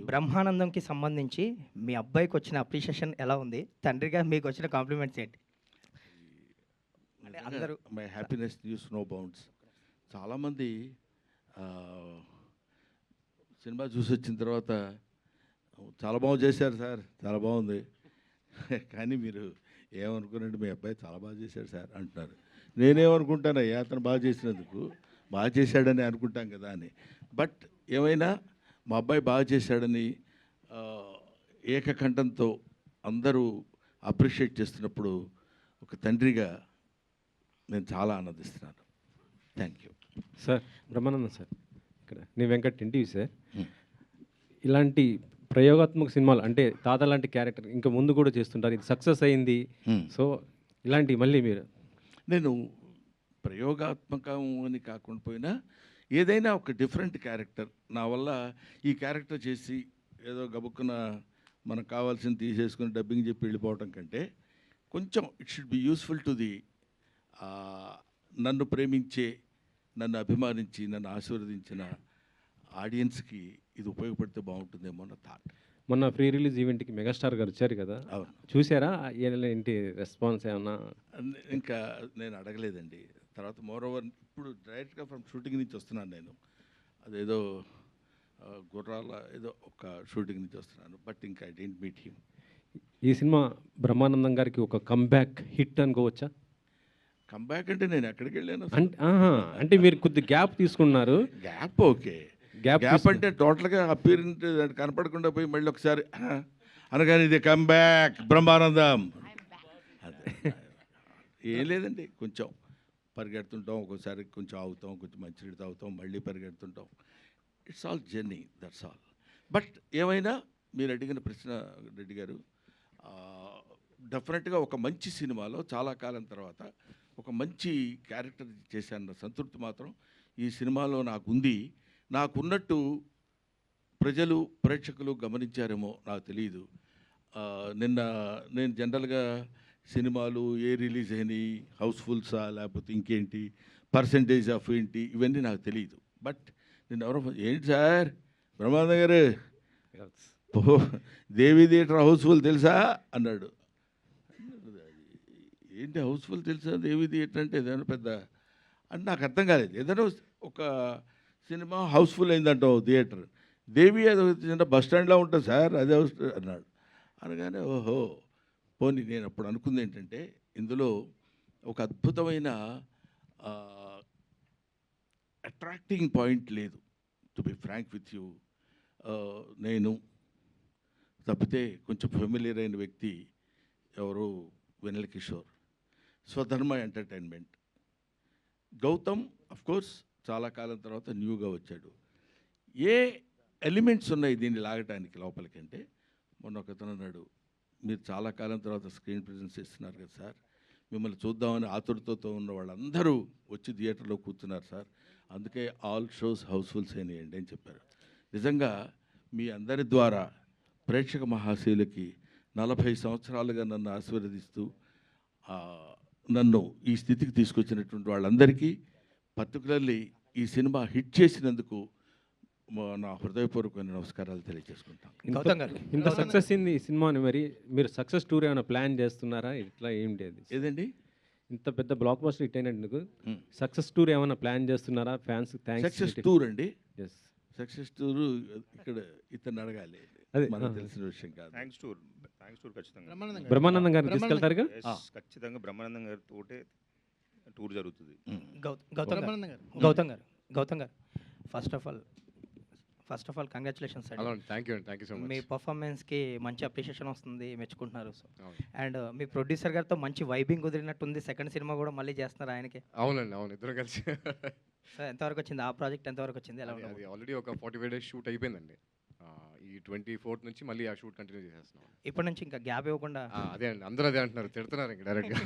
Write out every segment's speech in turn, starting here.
బ్రహ్మానందంకి సంబంధించి మీ అబ్బాయికి వచ్చిన అప్రిషియేషన్ ఎలా ఉంది? తండ్రిగా మీకు వచ్చిన కాంప్లిమెంట్స్ ఏంటి? అంటే అందరూ my happiness knows no bounds. చాలామంది సినిమా చూసి వచ్చిన తర్వాత చాలా బాగా చేశారు సార్, చాలా బాగుంది. కానీ మీరు ఏమనుకున్నారంటే మీ అబ్బాయి చాలా బాగా చేశాడు సార్ అంటున్నారు. నేనేమనుకుంటానయ్యా, అతను బాగా చేసినందుకు బాగా చేశాడని అనుకుంటాం కదా అని. బట్ ఏమైనా మా అబ్బాయి బాగా చేశాడని ఆ, ఏకకంఠంతో అందరూ అప్రిషియేట్ చేస్తున్నప్పుడు ఒక తండ్రిగా నేను చాలా ఆనందిస్తున్నాను. Thank you sir. Brahmanandam sir, ఇక్కడ నేను వెంకట్ ఎన్టీవీ సార్. ఇలాంటి ప్రయోగాత్మక సినిమాలు అంటే తాత లాంటి క్యారెక్టర్ ఇంకా ముందు కూడా చేస్తుంటారు, ఇది సక్సెస్ అయింది. సో ఇలాంటి మళ్ళీ మీరు నేను ప్రయోగాత్మకం అని కాకుండా పోయినా ఏదైనా ఒక డిఫరెంట్ క్యారెక్టర్ నా వల్ల ఈ క్యారెక్టర్ చేసి ఏదో గబుక్కున మనకు కావాల్సింది తీసేసుకుని డబ్బింగ్ చెప్పి వెళ్ళిపోవటం కంటే కొంచెం it should be useful to the నన్ను ప్రేమించే, నన్ను అభిమానించి, నన్ను ఆశీర్వదించిన ఆడియన్స్కి ఇది ఉపయోగపడితే బాగుంటుందేమో అన్న థాట్. మొన్న ప్రీ రిలీజ్ ఈవెంట్కి మెగాస్టార్ గారు వచ్చారు కదా, అవును. చూసారా? ఏంటి రెస్పాన్స్ ఏమన్నా? ఇంకా నేను అడగలేదండి. తర్వాత మోర్ ఓవర్ ఇప్పుడు డైరెక్ట్గా ఫ్రమ్ షూటింగ్ నుంచి వస్తున్నాను నేను. అదేదో గుర్రాల ఏదో ఒక షూటింగ్ నుంచి వస్తున్నాను. బట్ ఇంకా ఐ డెంట్ మీట్ హిమ్. ఈ సినిమా బ్రహ్మానందం గారికి ఒక కంబ్యాక్ హిట్ అనుకోవచ్చా? కంబ్యాక్ అంటే నేను ఎక్కడికి వెళ్ళాను? అంటే మీరు కొద్ది గ్యాప్ తీసుకున్నారు. Gap okay. గ్యాప్ అంటే టోటల్గా అపీరెంట్ కనపడకుండా పోయి మళ్ళీ ఒకసారి అనగానే ఇది కంబ్యాక్ బ్రహ్మానందం. అదే ఏం లేదండి, కొంచెం పరిగెడుతుంటాం, ఒక్కోసారి కొంచెం ఆగుతాం, కొంచెం మంచినీళ్ళు తాగుతాం, మళ్ళీ పరిగెడుతుంటాం. It's all journey, that's all. But ఏమైనా మీరు అడిగిన ప్రశ్న రెడ్డి గారు, డెఫినెట్గా ఒక మంచి సినిమాలో చాలా కాలం తర్వాత ఒక మంచి క్యారెక్టర్ చేశాన్న సంతృప్తి మాత్రం ఈ సినిమాలో నాకుంది. నాకున్నట్టు ప్రజలు, ప్రేక్షకులు గమనించారేమో నాకు తెలియదు. నిన్న నేను జనరల్గా సినిమాలు ఏ రిలీజ్ అయినాయి, హౌస్ఫుల్సా లేకపోతే ఇంకేంటి, పర్సంటేజ్ ఆఫ్ ఏంటి, ఇవన్నీ నాకు తెలియదు. బట్ నేను ఎవరో ఏంటి సార్ బ్రహ్మానంద గారు దేవి థియేటర్ హౌస్ఫుల్ తెలుసా అన్నాడు. ఏంటి హౌస్ఫుల్ తెలుసా, దేవి థియేటర్ అంటే ఏదైనా పెద్ద అని నాకు అర్థం కాలేదు. ఏదైనా ఒక సినిమా హౌస్ఫుల్ అయిందంటావు థియేటర్, దేవి అది చిన్న బస్ స్టాండ్లో ఉంటుంది సార్ అదే హౌస్ అన్నాడు. అనగానే ఓహో పోనీ నేను అప్పుడు అనుకుంది ఏంటంటే ఇందులో ఒక అద్భుతమైన అట్రాక్టింగ్ పాయింట్ లేదు. To be frank with you, నేను తప్పితే కొంచెం ఫెమిలియర్ అయిన వ్యక్తి ఎవరు వెన్నెల కిషోర్, స్వధర్మ ఎంటర్టైన్మెంట్. గౌతమ్ అఫ్కోర్స్ చాలా కాలం తర్వాత న్యూగా వచ్చాడు. ఏ ఎలిమెంట్స్ ఉన్నాయి దీన్ని లాగటానికి లోపలికి అంటే, మొన్న ఒకతను అన్నాడు, మీరు చాలా కాలం తర్వాత స్క్రీన్ ప్రెజెన్స్ ఇస్తున్నారు కదా సార్, మిమ్మల్ని చూద్దామని ఆతురతతో ఉన్న వాళ్ళందరూ వచ్చి థియేటర్లో కూర్చున్నారు సార్, అందుకే ఆల్ షోస్ హౌస్ఫుల్స్ అయినాయండి అని చెప్పారు. నిజంగా మీ అందరి ద్వారా ప్రేక్షక మహాశయులకి 40 సంవత్సరాలుగా నన్ను ఆశీర్వదిస్తూ నన్ను ఈ స్థితికి తీసుకొచ్చినటువంటి వాళ్ళందరికీ, పర్టికులర్లీ ఈ సినిమా హిట్ చేసినందుకు నా హృదయపూర్వకమైన నమస్కారాలు తెలియజేసుకుంటాను. ఇంత సక్సెస్ అయింది ఈ సినిమాని, మరి మీరు సక్సెస్ టూర్ ఏమైనా ప్లాన్ చేస్తున్నారా? ఇట్లా ఏంటి అది? ఏదండి ఇంత పెద్ద బ్లాక్ బస్టర్ హిట్ అయినందుకు సక్సెస్ టూర్ ఏమైనా ప్లాన్ చేస్తున్నారా? Fans thanks. సక్సెస్ టూర్ అండి, ఎస్ సక్సెస్ టూర్ ఇక్కడ ఇతను అడగాలి, అదే మనకు తెలిసిన విషయం కాదు. థ్యాంక్స్ టూర్ ఖచ్చితంగా బ్రహ్మానందం గారిని తీసుకెళ్తారుగా? ఖచ్చితంగా బ్రహ్మానందం గారితో టూర్ జరుగుతుంది. గౌతమ్ గారు ఫస్ట్ ఆఫ్ ఆల్ కంగ్రాచులేషన్స్ అండి. Thank you so much. మీ పర్ఫార్మెన్స్కి మంచి అప్రిషియేషన్ వస్తుంది, మెచ్చుకుంటున్నారు. అండ్ మీ ప్రొడ్యూసర్ గారితో మంచి వైబింగ్ కుదిరినట్టుంది. సెకండ్ సినిమా కూడా మళ్ళీ చేస్తున్నారు ఆయనకి. అవునండి, అవును, ఇద్దరు కలిసి. సార్ ఎంతవరకు వచ్చింది ఆ ప్రాజెక్ట్? ఎంతవరకు వచ్చింది? ఎలా అది ఆల్రెడీ ఒక 45 days షూట్ అయిపోయిందండి. ఈ 24th నుంచి మళ్ళీ ఆ షూట్ కంటిన్యూ చేసేస్తున్నాం. ఇప్పటి నుంచి ఇంకా గ్యాప్ ఇవ్వకుండా? అదే అండి, అందరూ అదే అంటున్నారు, తిడుతున్నారు ఇంకా డైరెక్ట్గా.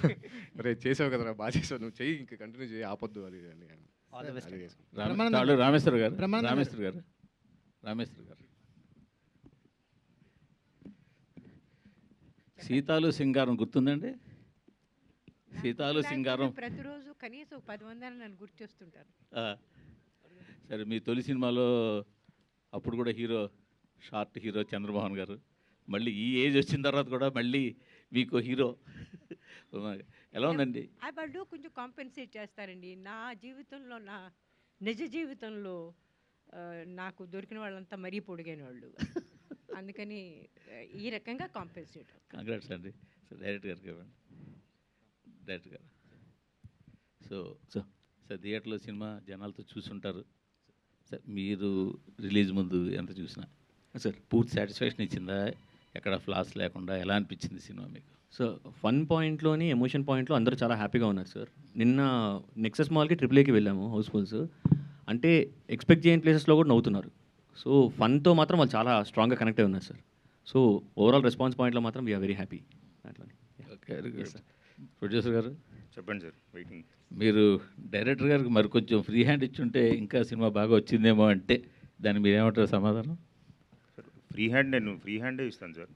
రే చేసావు కదరా, బాగా చేసావు, నువ్వు చెయ్యి, ఇంకా కంటిన్యూ చేయి, ఆపొద్దు అది అని. రామేశ్వర్ గారు సీతాలు సింగారం గుర్తుందండి? సీతాలు సింగారం ప్రతిరోజు కనీసం 10 మంది నన్ను గుర్తు చేస్తుంటారు. సరే, మీ తొలి సినిమాలో అప్పుడు కూడా హీరో షార్ట్ హీరో చంద్రమోహన్ గారు, మళ్ళీ ఈ ఏజ్ వచ్చిన తర్వాత కూడా మళ్ళీ మీకు హీరో ఎలా ఉందండి? వాళ్ళు కొంచెం కాంపెన్సేట్ చేస్తారండి. నా జీవితంలో, నా నిజ జీవితంలో నాకు దొరికిన వాళ్ళంతా మరీ పొడిగైన వాళ్ళు. అందుకని ఈ రకంగా కాంపెన్సేట్. కంగ్రాట్స్ అండి. సో డైరెక్టర్ గారికి ఇవ్వండి. డైరెక్టర్ గారు. సో సార్ థియేటర్లో సినిమా జనాలతో చూసుంటారు సార్. మీరు రిలీజ్ ముందు ఎంత చూసినా సార్ పూర్తి సాటిస్ఫాక్షన్ ఇచ్చిందా? ఎక్కడ ఫ్లాస్ లేకుండా ఎలా అనిపించింది సినిమా మీకు? సో ఫన్ పాయింట్లోని ఎమోషన్ పాయింట్లో అందరూ చాలా హ్యాపీగా ఉన్నారు సార్. నిన్న నెక్సస్ మాల్కి AAAకి వెళ్ళాము హౌస్ఫుల్స్. అంటే ఎక్స్పెక్ట్ చేయని ప్లేసెస్లో కూడా నవ్వుతున్నారు. సో ఫన్తో మాత్రం వాళ్ళు చాలా స్ట్రాంగ్గా కనెక్ట్ అయి ఉన్నారు సార్. సో ఓవరాల్ రెస్పాన్స్ పాయింట్లో మాత్రం వీఆర్ వెరీ హ్యాపీ అట్లా. Okay sir. ప్రొడ్యూసర్ గారు చెప్పండి సార్, వెయిటింగ్. మీరు డైరెక్టర్ గారికి మరి కొంచెం ఫ్రీ హ్యాండ్ ఇచ్చుంటే ఇంకా సినిమా బాగా వచ్చిందేమో అంటే దాన్ని మీరేమంటారు సమాధానం? సార్ నేను ఫ్రీ హ్యాండే ఇస్తాను సార్.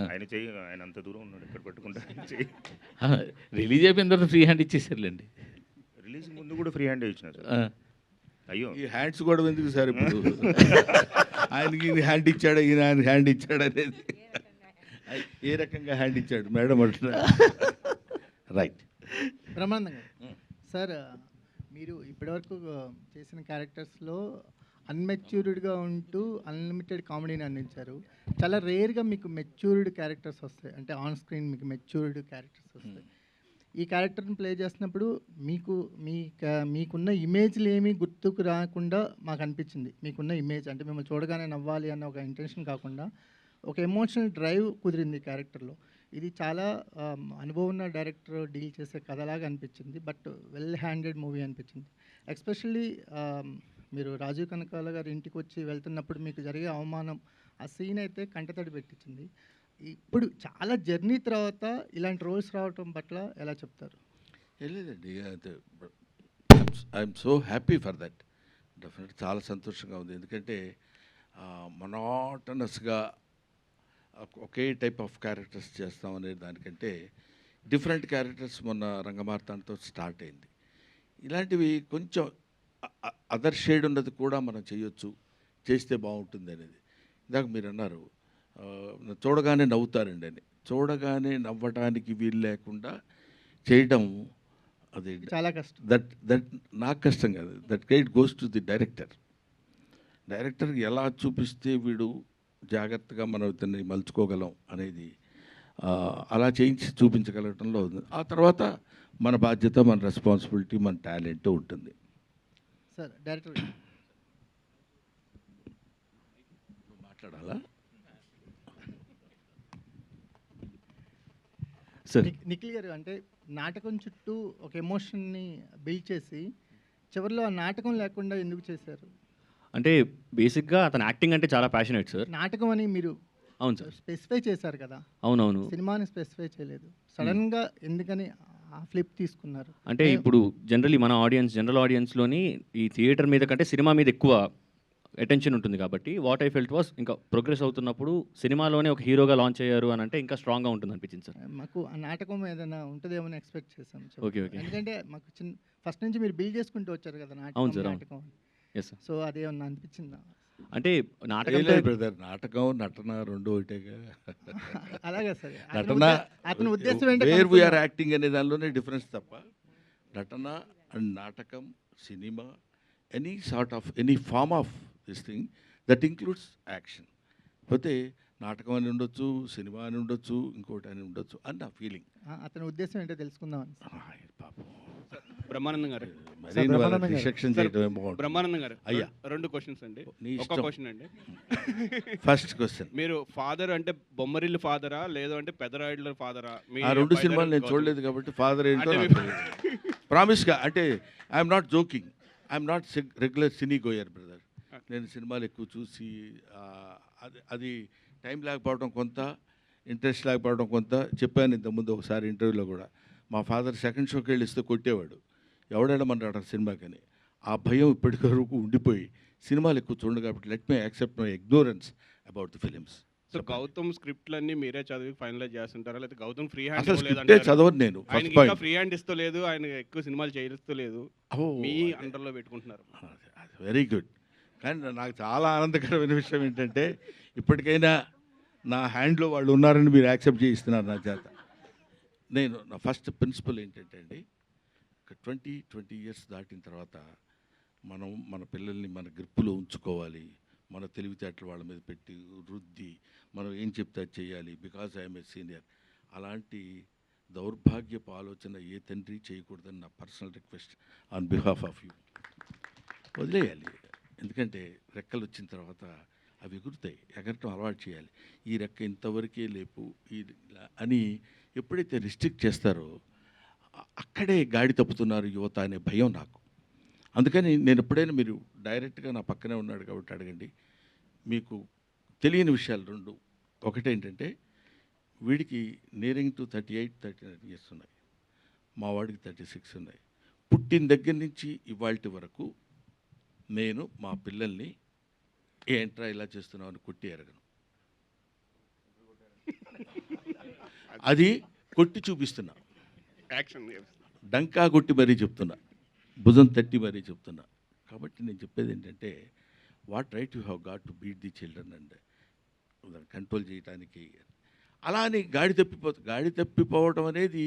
ఆయన చెయ్యి, ఆయన అంత దూరం ఉన్నాడు, ఇక్కడ పట్టుకుంటా చెయ్యి. రిలీజ్ అయిపోయిన తర్వాత ఫ్రీ హ్యాండ్ ఇచ్చేసారులేండి. రిలీజ్ ముందు కూడా ఫ్రీ హ్యాండే ఇచ్చిన సార్. అయ్యో, ఈ హ్యాండ్స్ కూడా ఎందుకు సార్ ఇప్పుడు? ఆయనకి హ్యాండ్ ఇచ్చాడా, ఈయన ఆయన హ్యాండ్ ఇచ్చాడు అనేది ఏ రకంగా హ్యాండ్ ఇచ్చాడు మేడం అంటున్నా. రైట్. బ్రహ్మానందం గారు, సార్ మీరు ఇప్పటివరకు చేసిన క్యారెక్టర్స్లో అన్మెచ్యూర్డ్గా ఉంటూ అన్లిమిటెడ్ కామెడీని అందించారు. చాలా రేర్గా మీకు మెచ్యూర్డ్ క్యారెక్టర్స్ వస్తాయి, అంటే ఆన్ స్క్రీన్ మీకు మెచ్యూర్డ్ క్యారెక్టర్స్ వస్తాయి. ఈ క్యారెక్టర్ని ప్లే చేసినప్పుడు మీకున్న ఇమేజ్లు ఏమీ గుర్తుకు రాకుండా మాకు అనిపించింది. మీకున్న ఇమేజ్ అంటే మిమ్మల్ని చూడగానే నవ్వాలి అన్న ఒక ఇంటెన్షన్ కాకుండా ఒక ఎమోషనల్ డ్రైవ్ కుదిరింది ఈ క్యారెక్టర్లో. ఇది చాలా అనుభవం ఉన్న డైరెక్టర్ డీల్ చేసే కథలాగా అనిపించింది, బట్ వెల్ హ్యాండెడ్ మూవీ అనిపించింది. ఎస్పెషల్లీ మీరు రాజీవ్ కనకాల గారి ఇంటికి వచ్చి వెళ్తున్నప్పుడు మీకు జరిగే అవమానం, ఆ సీన్ అయితే కంటతడి పెట్టించింది. ఇప్పుడు చాలా జర్నీ తర్వాత ఇలాంటి రోల్స్ రావటం పట్ల ఎలా చెప్తారు? లేదండి, I'm so happy for that. Definite చాలా సంతోషంగా ఉంది. ఎందుకంటే మొనాటనస్గా ఒకే టైప్ ఆఫ్ క్యారెక్టర్స్ చేస్తాం అనే దానికంటే డిఫరెంట్ క్యారెక్టర్స్ మొన్న రంగమార్తాండతో స్టార్ట్ అయింది. ఇలాంటివి కొంచెం అదర్ షేడ్ ఉన్నది కూడా మనం చేయొచ్చు, చేస్తే బాగుంటుంది అనేది. ఇందాక మీరు అన్నారు చూడగానే నవ్వుతారండి అని. చూడగానే నవ్వడానికి వీలు లేకుండా చేయడం అది చాలా కష్టం. దట్ నాకు కష్టం కాదు. That credit goes to the director. Director ఎలా చూపిస్తే వీడు జాగ్రత్తగా మనం ఇతన్ని మలుచుకోగలం అనేది అలా చేయించి చూపించగలగటంలో ఉంది. ఆ తర్వాత మన బాధ్యత, మన రెస్పాన్సిబిలిటీ, మన టాలెంట్ ఉంటుంది. సార్ డైరెక్టర్ మాట్లాడాలా? సార్ నిఖిల్ గారు, అంటే నాటకం చుట్టూ ఒక ఎమోషన్ని బిల్డ్ చేసి చివరిలో ఆ నాటకం లేకుండా ఎందుకు చేశారు? అంటే బేసిక్గా అతను యాక్టింగ్ అంటే చాలా ప్యాషనేట్ సార్. నాటకం అని మీరు అవును సార్ స్పెసిఫై చేశారు కదా, అవునవును. సినిమాని స్పెసిఫై చేయలేదు. సడన్గా ఎందుకని ఆ ఫ్లిప్ తీసుకున్నారు? అంటే ఇప్పుడు జనరల్ ఆడియన్స్లోని ఈ థియేటర్ మీద కంటే సినిమా మీద ఎక్కువ అటెన్షన్ ఉంటుంది కాబట్టి వాట్ ఐ ఫెల్ట్ వాస్ ఇంకా ప్రోగ్రెస్ అవుతున్నప్పుడు సినిమాలోనే ఒక హీరోగా లాంచ్ అయ్యారు అని అంటే ఇంకా స్ట్రాంగ్గా ఉంటుంది అనిపించింది సార్. మాకు ఆ నాటకం ఏదైనా ఉంటుందేమో అని ఎక్స్పెక్ట్ చేశాం. ఓకే. ఎందుకంటే మాకు ఫస్ట్ నుంచి మీరు బిల్డ్ చేసుకుంటూ వచ్చారు కదా అవును సార్, నాటకం. Yes sir. సో అదేమన్నా అనిపించిందా? అంటే నాటకం బ్రదర్, నాటకం నటన రెండు ఒకటేగా. అలాగే సార్, నటన అతని ఉద్దేశం వేర్ వీఆర్ యాక్టింగ్ అనే దానిలోనే డిఫరెన్స్ తప్ప నటన అండ్ నాటకం, cinema, any form of this thing that includes action. పోతే నాటకం అని ఉండొచ్చు, సినిమా అని ఉండొచ్చు, ఇంకోటి అని ఉండొచ్చు అని నా ఫీలింగ్. అతని ఉద్దేశం ఏంటో తెలుసుకుందాం. పాపం బ్రహ్మానందం గారు, బ్రహ్మానందం గారు అయ్యా, 2 క్వశ్చన్స్ అండి. ఒక క్వశ్చన్ అండి. ఫస్ట్ క్వశ్చన్, మీరు ఫాదర్ అంటే బొమ్మరిల్లు ఫాదరా లేదు అంటే పెదరాయుడుల ఫాదరా? ఆ 2 సినిమాలు నేను చూడలేదు కాబట్టి ఫాదర్ ఏంటో ప్రామిస్గా. అంటే I'm not joking, I'm not regular cine goer brother. నేను సినిమాలు ఎక్కువ చూసి అది టైం లేకపోవడం కొంత, ఇంట్రెస్ట్ లేకపోవడం కొంత. చెప్పాను ఇంతకుముందు ఒకసారి ఇంటర్వ్యూలో కూడా, మా ఫాదర్ సెకండ్ షోకి వెళ్ళి ఇస్తే కొట్టేవాడు, ఎవడేడమన్నాడు సినిమాకని. ఆ భయం ఇప్పటి వరకు ఉండిపోయి సినిమాలు ఎక్కువ చూడండి కాబట్టి let me accept my ignorance about the films. So Gautam స్క్రిప్ట్లన్నీ మీరే చదివి ఫైనలైజ్ చేస్తుంటారా లేదా గౌతమ్ ఫ్రీ హ్యాండ్ అసలు స్క్రిప్టే చదవను నేను. ఫస్ట్ పాయింట్, ఫ్రీ హ్యాండ్ ఇస్తూ లేదు, ఆయన ఎక్కువ సినిమాలు చేయిస్తూ లేదు, మీ అండర్లో పెట్టుకుంటున్నారు. Very good. కానీ నాకు చాలా ఆనందకరమైన విషయం ఏంటంటే ఇప్పటికైనా నా హ్యాండ్లో వాళ్ళు ఉన్నారని మీరు యాక్సెప్ట్ చేయిస్తున్నారు నా చేత. నేను నా ఫస్ట్ ప్రిన్సిపల్ ఏంటంటే అండి, 20 ఇయర్స్ దాటిన తర్వాత మనం మన పిల్లల్ని మన గ్రిప్పులో ఉంచుకోవాలి. మన తెలివితేటలు వాళ్ళ మీద పెట్టి రుద్ది మనం ఏం చెప్తే అది చేయాలి, బికాజ్ ఐఎమ్ ఏ సీనియర్. అలాంటి దౌర్భాగ్యపు ఆలోచన ఏ తండ్రి చేయకూడదని నా personal request on behalf of you. వదిలేయాలి, ఎందుకంటే రెక్కలు వచ్చిన తర్వాత అవి ఎగురుతాయి. ఎగరటం అలవాటు చేయాలి. ఈ రెక్క ఇంతవరకే లేపు అని ఎప్పుడైతే రిస్ట్రిక్ట్ చేస్తారో అక్కడే గాడి తప్పుతున్నారు యువత అనే భయం నాకు. అందుకని నేను ఎప్పుడైనా, మీరు డైరెక్ట్గా నా పక్కనే ఉన్నాడు కాబట్టి అడగండి, మీకు తెలియని విషయాలు రెండు. ఒకటేంటంటే వీడికి నియరింగ్ టు 38-39 ఇయర్స్ ఉన్నాయి, మా వాడికి 36 ఉన్నాయి. పుట్టిన దగ్గర నుంచి ఇవాళ వరకు నేను మా పిల్లల్ని ఏంట్రా ఇలా చేస్తున్నావు అని కొట్టి ఎరగను. అది కొట్టి చూపిస్తున్నా, యాక్షన్ డంకా కొట్టి మరీ చెప్తున్నా, భుజం తట్టి మరీ చెప్తున్నా. కాబట్టి నేను చెప్పేది ఏంటంటే, what right you have got to beat the children and control చేయడానికి. అలా అని గాడి తప్పిపోవడం అనేది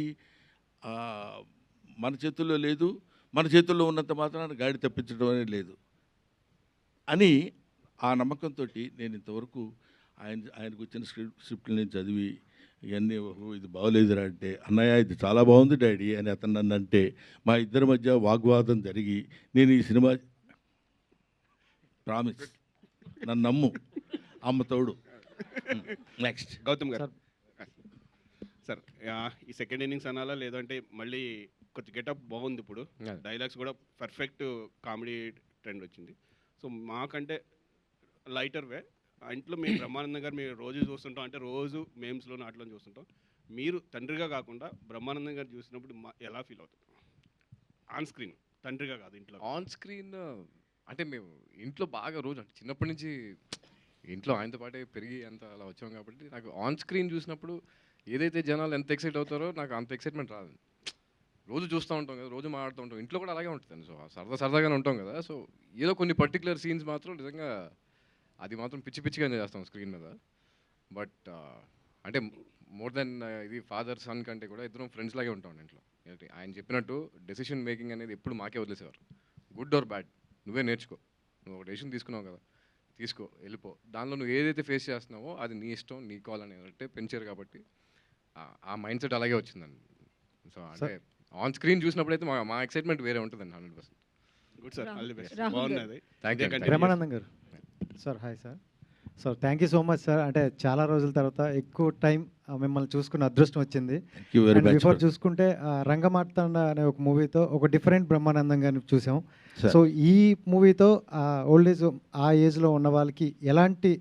మన చేతుల్లో లేదు. మన చేతుల్లో ఉన్నంత మాత్రాన గాడి తప్పించడం అనేది లేదు అని ఆ నమ్మకంతో నేను ఇంతవరకు ఆయనకు వచ్చిన స్క్రిప్ట్ని చదివి ఇవన్నీ ఇది బాగోలేదురా అంటే, అన్నయ్య ఇది చాలా బాగుంది డాడీ అని అతను నన్ను అంటే, మా ఇద్దరి మధ్య వాగ్వాదం జరిగి నేను ఈ సినిమా ప్రామిస్, నన్ను నమ్ము, అమ్మ తోడు. నెక్స్ట్ గౌతమ్ గారు. సార్ ఈ సెకండ్ ఇన్నింగ్స్ అనాలా లేదంటే మళ్ళీ కొంచెం గెటప్ బాగుంది, ఇప్పుడు డైలాగ్స్ కూడా పర్ఫెక్ట్ కామెడీ ట్రెండ్ వచ్చింది. సో మాకంటే లైటర్ వే ఇంట్లో మేము బ్రహ్మానందం గారు మీరు రోజు చూస్తుంటాం, అంటే రోజు మేమ్స్లోనూ అట్లా చూస్తుంటాం. మీరు తండ్రిగా కాకుండా బ్రహ్మానందం గారు చూసినప్పుడు ఎలా ఫీల్ అవుతుంది ఆన్ స్క్రీన్? తండ్రిగా కాదు, ఇంట్లో ఆన్ స్క్రీన్. అంటే మేము ఇంట్లో బాగా రోజు అంటే చిన్నప్పటి నుంచి ఇంట్లో ఆయనతో పాటే పెరిగి అంత అలా వచ్చాం కాబట్టి నాకు ఆన్ స్క్రీన్ చూసినప్పుడు ఏదైతే జనాలు ఎంత ఎక్సైట్ అవుతారో నాకు అంత ఎక్సైట్మెంట్ రాదు. రోజు చూస్తూ ఉంటాం కదా, రోజు మాట్లాడుతూ ఉంటాం, ఇంట్లో కూడా అలాగే ఉంటుంది. సో సరదాగానే ఉంటాం కదా. సో ఏదో కొన్ని పర్టికులర్ సీన్స్ మాత్రం నిజంగా అది మాత్రం పిచ్చిగా చేస్తాం స్క్రీన్ మీద. బట్ అంటే మోర్ దెన్ ఇది ఫాదర్ సన్ కంటే కూడా ఇద్దరం ఫ్రెండ్స్ లాగే ఉంటాం ఇంట్లో. ఆయన చెప్పినట్టు డెసిషన్ మేకింగ్ అనేది ఎప్పుడు మాకే వదిలేసేవారు. గుడ్ ఆర్ బ్యాడ్ నువ్వే నేర్చుకో, నువ్వు ఒక డెసిషన్ తీసుకున్నావు కదా, తీసుకో, వెళ్ళిపో, దానిలో నువ్వు ఏదైతే ఫేస్ చేస్తున్నావో అది నీ ఇష్టం, నీ కాల్ అనేదంటే పెంచారు. కాబట్టి ఆ మైండ్ సెట్ అలాగే వచ్చిందండి. సో అంటే ఆన్ స్క్రీన్ చూసినప్పుడు అయితే మా ఎక్సైట్మెంట్ వేరే ఉంటుందండి 100%. Good sir, all the best. బాగున్నది. Thank you. బ్రహ్మానందం గారు. Sir hi sir. Sir thank you so much sir. అంటే చాలా రోజుల తర్వాత ఎక్కువ టైం మిమ్మల్ని చూసుకున్న అదృష్టం వచ్చింది. బిఫోర్ చూసుకుంటే రంగమార్తాండ అనే ఒక మూవీతో ఒక డిఫరెంట్ బ్రహ్మానందం గారిని చూసాం. సో ఈ మూవీతో ఓల్డ్ ఏజ్ ఆ ఏజ్లో ఉన్న వాళ్ళకి ఎలాంటి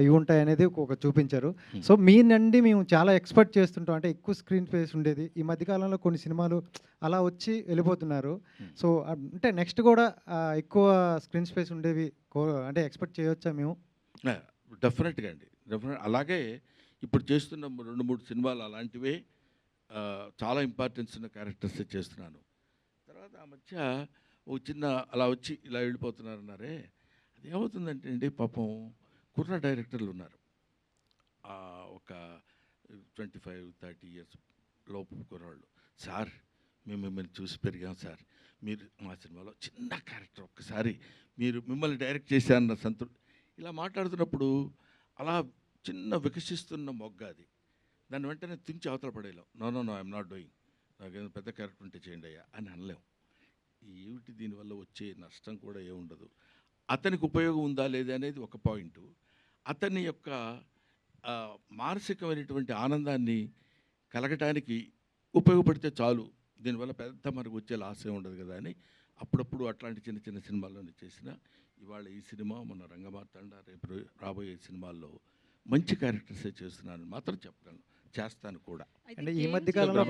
ఇవి ఉంటాయి అనేది ఒక చూపించారు. సో మీ నుండి మేము చాలా ఎక్స్పెక్ట్ చేస్తుంటాం, అంటే ఎక్కువ స్క్రీన్ స్పేస్ ఉండేది. ఈ మధ్యకాలంలో కొన్ని సినిమాలు అలా వచ్చి వెళ్ళిపోతున్నారు. సో అంటే నెక్స్ట్ కూడా ఎక్కువ స్క్రీన్ స్పేస్ ఉండేవి అంటే ఎక్స్పెక్ట్ చేయవచ్చా మేము? డెఫినెట్గా అండి, అలాగే ఇప్పుడు చేస్తున్న 2-3 సినిమాలు అలాంటివే చాలా ఇంపార్టెన్స్ ఉన్న క్యారెక్టర్స్ చేస్తున్నాను. తర్వాత ఆ మధ్య ఒక చిన్న అలా వచ్చి ఇలా వెళ్ళిపోతున్నారన్నారే, అది ఏమవుతుందంటే అండి, పాపం కుర్ర డైరెక్టర్లు ఉన్నారు, ఒక 25-30 ఇయర్స్ లోపు కుర్రాళ్ళు. సార్ మేము మిమ్మల్ని చూసి పెరిగాం సార్, మీరు మా సినిమాలో చిన్న క్యారెక్టర్ ఒక్కసారి మీరు మిమ్మల్ని డైరెక్ట్ చేశారన్న సంతృప్తి, ఇలా మాట్లాడుతున్నప్పుడు అలా చిన్న వికసిస్తున్న మొగ్గ అది, దాన్ని వెంటనే తుంచి అవతల పడేయలేం. నో ఐఎమ్ నాట్ డూయింగ్, నాకేదో పెద్ద క్యారెక్టర్ ఉంటే చేయండి అయ్యా అని అనలేం. ఏమిటి దీనివల్ల వచ్చే నష్టం కూడా ఏముండదు. అతనికి ఉపయోగం ఉందా లేదా అనేది ఒక పాయింట్. అతని యొక్క మానసికమైనటువంటి ఆనందాన్ని కలగటానికి ఉపయోగపడితే చాలు, దీనివల్ల పెద్ద మనకు వచ్చే లాస్ ఏమి ఉండదు కదా అని అప్పుడప్పుడు అట్లాంటి చిన్న చిన్న సినిమాల్లోనే చేసిన. ఇవాళ ఈ సినిమా, మన రంగమార్తాండ, రేపు రాబోయే సినిమాల్లో మంచి క్యారెక్టర్సే చేస్తున్నాను మాత్రం చెప్పగలను, చేస్తాను కూడా. అంటే ఈ మధ్య కాలంలో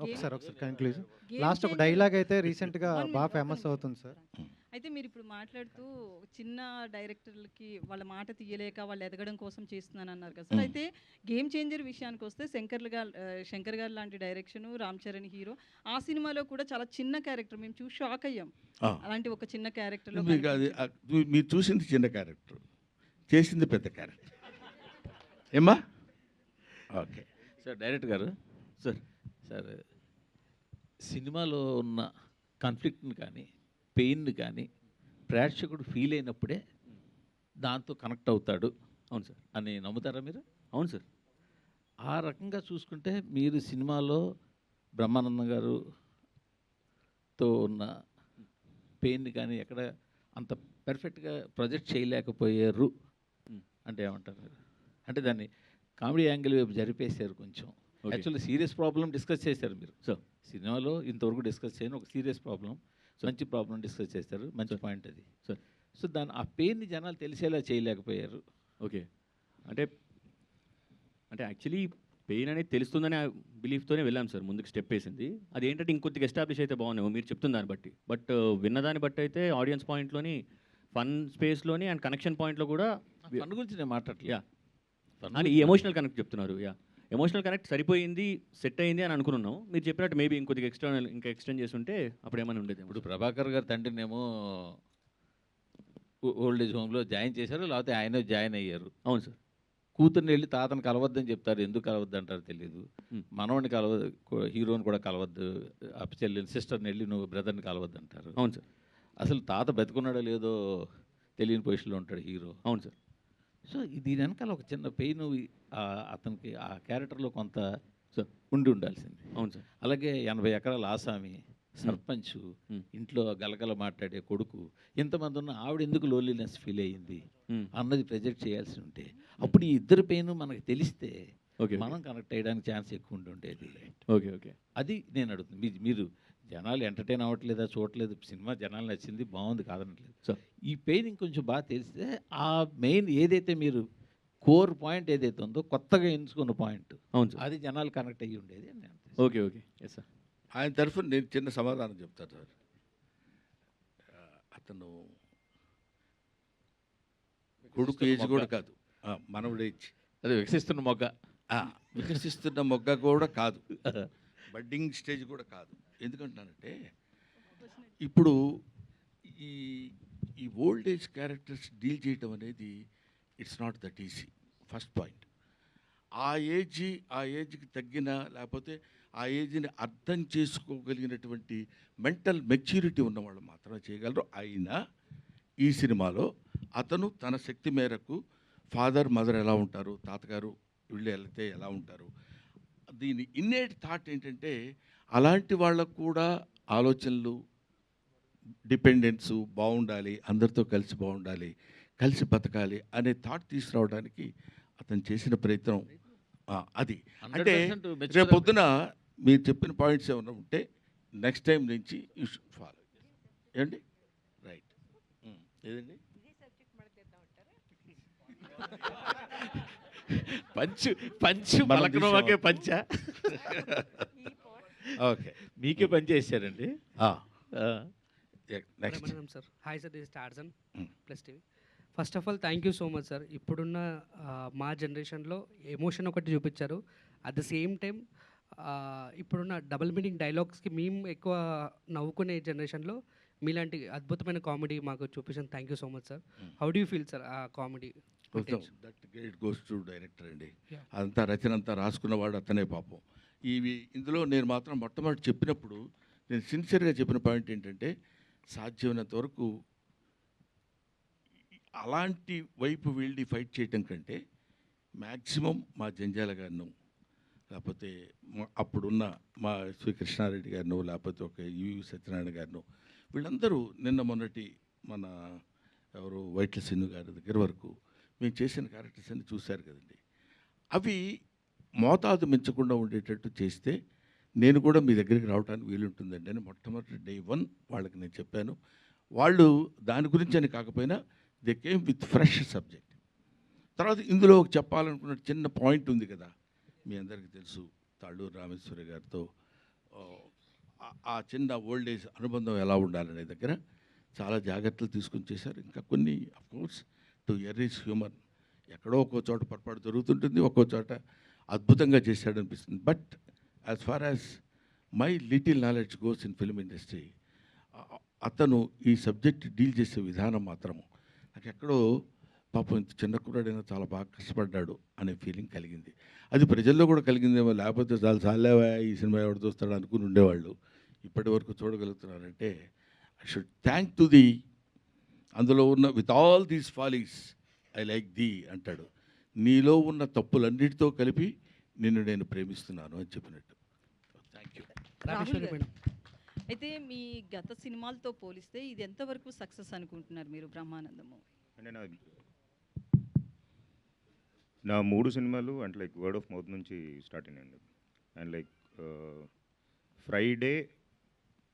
ఒకసారి కన్క్లూజన్ లాస్ట్ ఒక డైలాగ్ అయితే రీసెంట్గా బాగా ఫేమస్ అవుతుంది సార్. అయితే మీరు ఇప్పుడు మాట్లాడుతూ చిన్న డైరెక్టర్లకి వాళ్ళ మాట తీయలేక వాళ్ళు ఎదగడం కోసం చేస్తున్నాను అన్నారు కదా సార్. అయితే గేమ్ చేంజర్ విషయానికి వస్తే శంకర్ గారు లాంటి డైరెక్షన్, రామ్ చరణ్ హీరో, ఆ సినిమాలో కూడా చాలా చిన్న క్యారెక్టర్ మేము చూసి షాక్ అయ్యాం. అలాంటి ఒక చిన్న క్యారెక్టర్లో మీకు అది మీరు చూసింది చిన్న క్యారెక్టర్, చేసింది పెద్ద క్యారెక్టర్ ఏమ్మా? ఓకే సార్ డైరెక్టర్ గారు, సార్ సినిమాలో ఉన్న కాన్ఫ్లిక్ట్ని కానీ పెయిన్ని కానీ ప్రేక్షకుడు ఫీల్ అయినప్పుడే దాంతో కనెక్ట్ అవుతాడు. అవును సార్ అని నమ్ముతారా మీరు? అవును సార్. ఆ రకంగా చూసుకుంటే మీరు సినిమాలో బ్రహ్మానందం గారుతో ఉన్న పెయిన్ని కానీ ఎక్కడ అంత పెర్ఫెక్ట్గా ప్రొజెక్ట్ చేయలేకపోయారు అంటే ఏమంటారు మీరు? అంటే దాన్ని కామెడీ యాంగిల్ వైపు జరిపేశారు కొంచెం. యాక్చువల్లీ సీరియస్ ప్రాబ్లం డిస్కస్ చేశారు మీరు. సో సినిమాలో ఇంతవరకు డిస్కస్ చేయని ఒక సీరియస్ ప్రాబ్లం, మంచి ప్రాబ్లం డిస్కస్ చేస్తారు. మంచి పాయింట్ అది. సో దాని ఆ పెయిన్ని జనాలు తెలిసేలా చేయలేకపోయారు. ఓకే. అంటే యాక్చువల్లీ పెయిన్ అనేది తెలుస్తుందనే బిలీఫ్తోనే వెళ్ళాం సార్ ముందుకు స్టెప్ వేసింది. అది ఏంటంటే ఇంకొద్దిగా ఎస్టాబ్లిష్ అయితే బాగున్నాయి మీరు చెప్తున్న దాన్ని బట్టి. బట్ విన్నదాన్ని బట్టి అయితే ఆడియన్స్ పాయింట్లోని, ఫన్ స్పేస్లోని అండ్ కనెక్షన్ పాయింట్లో కూడా ఫన్ గురించి నేను మాట్లాడలేదు. అని ఈ ఎమోషనల్ కనెక్ట్ చెప్తున్నారు. ఎమోషనల్ కనెక్ట్ సరిపోయింది, సెట్ అయింది అని అనుకున్నాం. మీరు చెప్పినట్టు మేబీ ఇంకొద్దిగా ఇంకా ఎక్స్టెండ్ చేస్తుంటే అప్పుడు ఏమైనా ఉండేది. ఇప్పుడు ప్రభాకర్ గారు తండ్రినేమో ఓల్డ్ ఏజ్ హోమ్లో జాయిన్ చేశారు, లేకపోతే ఆయన జాయిన్ అయ్యారు. అవును సార్. కూతుర్ని వెళ్ళి తాతను కలవద్దని చెప్తారు, ఎందుకు కలవద్దు అంటారు తెలియదు. మనవడిని హీరోని కూడా కలవద్దు, చెల్లిని సిస్టర్ని వెళ్ళి నువ్వు బ్రదర్ని కలవద్దు అంటారు. అవును సార్. అసలు తాత బతుకున్నాడో లేదో తెలియని పొజిషన్లో ఉంటాడు హీరో. అవును సార్. సో దీని వెనకాల ఒక చిన్న పెయిన్ అతనికి ఆ క్యారెక్టర్లో కొంత ఉండి ఉండాల్సింది. అవును సార్. అలాగే 80 ఎకరాల ఆసామి, సర్పంచ్, ఇంట్లో గలగల మాట్లాడే కొడుకు, ఇంతమంది ఉన్న ఆవిడ ఎందుకు లోన్లీనెస్ ఫీల్ అయ్యింది అన్నది ప్రొజెక్ట్ చేయాల్సి ఉంటే అప్పుడు ఈ ఇద్దరు పెయిన్ మనకు తెలిస్తే మనం కనెక్ట్ అయ్యడానికి ఛాన్స్ ఎక్కువ ఉండేది. Okay okay. అది నేను అడుగుతుంది. మీరు జనాలు ఎంటర్టైన్ అవ్వట్లేదా, చూడట్లేదు, సినిమా జనాలు నచ్చింది, బాగుంది కాదనట్లేదు. సో ఈ పెయిన్ ఇంకొంచెం బాగా తెలిస్తే ఆ మెయిన్ ఏదైతే మీరు కోర్ పాయింట్ ఏదైతే ఉందో కొత్తగా ఎంచుకున్న పాయింట్, అవును సార్, అది జనాలు కనెక్ట్ అయ్యి ఉండేది. Okay okay. Yes sir. ఆయన తరఫున నేను చిన్న సమాధానం చెప్తాను సార్. అతను కొడుకు ఏజ్ కూడా కాదు, మనవడు ఏజ్, అదే వికసిస్తున్న మొగ్గ కూడా కాదు, బడ్డింగ్ స్టేజ్ కూడా కాదు. ఎందుకంటున్నానంటే ఇప్పుడు ఈ ఓల్డ్ ఏజ్ క్యారెక్టర్స్ డీల్ చేయటం అనేది it's not that easy. First point, ఆ ఏజ్కి తగ్గిన, లేకపోతే ఆ ఏజ్ని అర్థం చేసుకోగలిగినటువంటి మెంటల్ మెచ్యూరిటీ ఉన్నవాళ్ళు మాత్రమే చేయగలరు. అయినా ఈ సినిమాలో అతను తన శక్తి మేరకు ఫాదర్ మదర్ ఎలా ఉంటారు, తాతగారు వీళ్ళు వెళ్తే ఎలా ఉంటారు, దీని ఇన్నేట్ థాట్ ఏంటంటే అలాంటి వాళ్ళకు కూడా ఆలోచనలు, డిపెండెన్స్ బాగుండాలి, అందరితో కలిసి బాగుండాలి, కలిసి బతకాలి అనే థాట్ తీసుకురావడానికి అతను చేసిన ప్రయత్నం అది. అంటే రేపు పొద్దున మీరు చెప్పిన పాయింట్స్ ఏమైనా ఉంటే నెక్స్ట్ టైం నుంచి యూ షుడ్ ఫాలో. ఏమండి? రైట్. ఏదండి? పంచు పలకనోకే పంచ. ఓకే, మీకే పని చేశారండి. Next sir. Hi sir, this is Tarzan plus TV. First of all thank you so much sir. ఇప్పుడున్న మా జనరేషన్లో ఎమోషన్ ఒకటి చూపించారు. అట్ ద సేమ్ టైం ఇప్పుడున్న డబుల్ మీనింగ్ డైలాగ్స్కి మేము ఎక్కువ నవ్వుకునే జనరేషన్లో మీలాంటి అద్భుతమైన కామెడీ మాకు చూపించాను. Thank you so much sir. How do you feel sir ఆ comedy? That great goes to director అండి. అదంతా రచన అంతా రాసుకున్నవాడు అతనే పాపం. ఇందులో నేను మాత్రం మొట్టమొదటి చెప్పినప్పుడు నేను సిన్సియర్గా చెప్పిన పాయింట్ ఏంటంటే సాధ్యమైనంత వరకు అలాంటి వైపు వెళ్ళి ఫైట్ చేయటం కంటే మ్యాక్సిమం మా జంజాల గారిను, లేకపోతే అప్పుడున్న మా శ్రీకృష్ణారెడ్డి గారిను, లేకపోతే ఒక యువి సత్యనారాయణ గారిను, వీళ్ళందరూ నిన్న మొన్నటి మన ఎవరు వైట్ల సిన్ను గారి దగ్గర వరకు మేము చేసిన క్యారెక్టర్స్ అన్ని చూశారు కదండి. అవి మోతాదు మించకుండా ఉండేటట్టు చేస్తే నేను కూడా మీ దగ్గరికి రావడానికి వీలుంటుందండి అని మొట్టమొదటి డే 1 వాళ్ళకి నేను చెప్పాను. వాళ్ళు దాని గురించి అని కాకపోయినా they came with fresh subject. తర్వాత ఇందులో చెప్పాలనుకున్న చిన్న పాయింట్ ఉంది కదా, మీ అందరికీ తెలుసు, తాళ్ళూరు రామేశ్వరి గారితో ఆ చిన్న ఓల్డ్ ఏజ్ అనుబంధం ఎలా ఉండాలనే దగ్గర చాలా జాగ్రత్తలు తీసుకుని చేశారు. ఇంకా కొన్ని of course to err is human, ఎక్కడో ఒక్కో చోట పొరపాటు జరుగుతుంటుంది, ఒక్కో చోట అద్భుతంగా చేశాడు అనిపిస్తుంది. But as far as my little knowledge goes in film industry, అతను ఈ సబ్జెక్ట్ డీల్ చేసే విధానం మాత్రము నాకు ఎక్కడో పాపం ఇంత చిన్న కుర్రాడైనా చాలా బాగా కష్టపడ్డాడు అనే ఫీలింగ్ కలిగింది. అది ప్రజల్లో కూడా కలిగిందేమో, లేకపోతే చాలా చాలేవా ఈ సినిమా ఎవడు చూస్తాడు అనుకుని ఉండేవాళ్ళు. ఇప్పటి వరకు చూడగలుగుతున్నారంటే I should thank to the, అందులో ఉన్న with all these follies I like the అంటాడు, నీలో ఉన్న తప్పులన్నిటితో కలిపి నిన్ను నేను ప్రేమిస్తున్నాను అని చెప్పినట్టు. Thank you. రాహుల్ గారు, అయితే మీ గత సినిమాలతో పోలిస్తే ఇది ఎంతవరకు సక్సెస్ అనుకుంటున్నారు మీరు బ్రహ్మానందము? అంటే నా 3 సినిమాలు అంటే లైక్ వర్డ్ ఆఫ్ మౌత్ నుంచి స్టార్ట్ అయినాయండి. అండ్ లైక్ ఫ్రైడే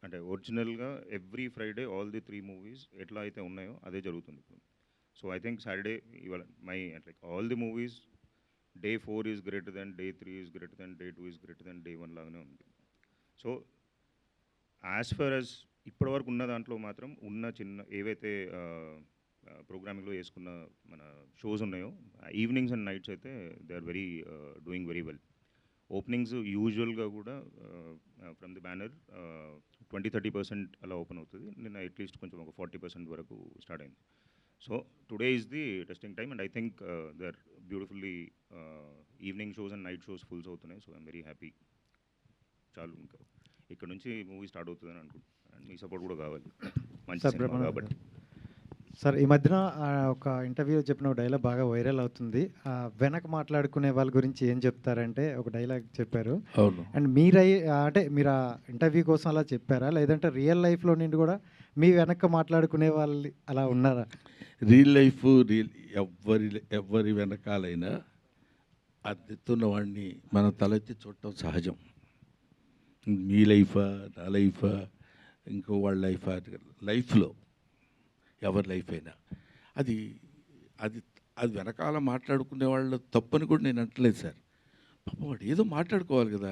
అంటే ఒరిజినల్గా every Friday all the 3 movies ఎట్లా అయితే ఉన్నాయో అదే జరుగుతుంది ఇప్పుడు. సో ఐ థింక్ సాటర్డే ఇవాళ మై అంటే like all the movies day 4 is greater than, day 3 is greater than, day 2 is greater than, day 1 లాగానే ఉంది. సో యాజ్ ఫర్ యాజ్ ఇప్పటివరకు ఉన్న దాంట్లో మాత్రం ఉన్న చిన్న ఏవైతే ప్రోగ్రామింగ్లో వేసుకున్న మన షోస్ ఉన్నాయో ఈవినింగ్స్ అండ్ నైట్స్ అయితే they are very doing very well. Openings యూజువల్గా కూడా ఫ్రమ్ ది బ్యానర్ 20-30% అలా ఓపెన్ అవుతుంది. నిన్న అట్లీస్ట్ కొంచెం ఒక 40% వరకు స్టార్ట్ అయింది. So today is the testing time and I think they are beautifully evening shows and night shows fulls అవుతున్నాయి. So I'm very happy. చాలు, ఇంకా ఇక్కడ నుంచి మూవీ స్టార్ట్ అవుతుందని అనుకుంటున్నాను. మీ సపోర్ట్ కూడా కావాలి, మంచి సినిమా కాబట్టి. సార్, ఈ మధ్యన ఒక ఇంటర్వ్యూలో చెప్పిన ఒక డైలాగ్ బాగా వైరల్ అవుతుంది. వెనక మాట్లాడుకునే వాళ్ళ గురించి ఏం చెప్తారంటే ఒక డైలాగ్ చెప్పారు. అండ్ అంటే మీరు ఆ ఇంటర్వ్యూ కోసం అలా చెప్పారా, లేదంటే రియల్ లైఫ్లో నుండి కూడా మీ వెనక మాట్లాడుకునే వాళ్ళు అలా ఉన్నారా? రియల్ లైఫ్ ఎవరి వెనకాలైనా అద్దెతున్న వాడిని మనం తలెత్తి చూడటం సహజం. మీ లైఫా, నా లైఫా, ఇంకో వాళ్ళ లైఫా, లైఫ్లో ఎవరి లైఫ్ అయినా అది అది అది వెనకాల మాట్లాడుకునే వాళ్ళు తప్పని కూడా నేను అంటలేదు సార్. పాపం వాడు ఏదో మాట్లాడుకోవాలి కదా,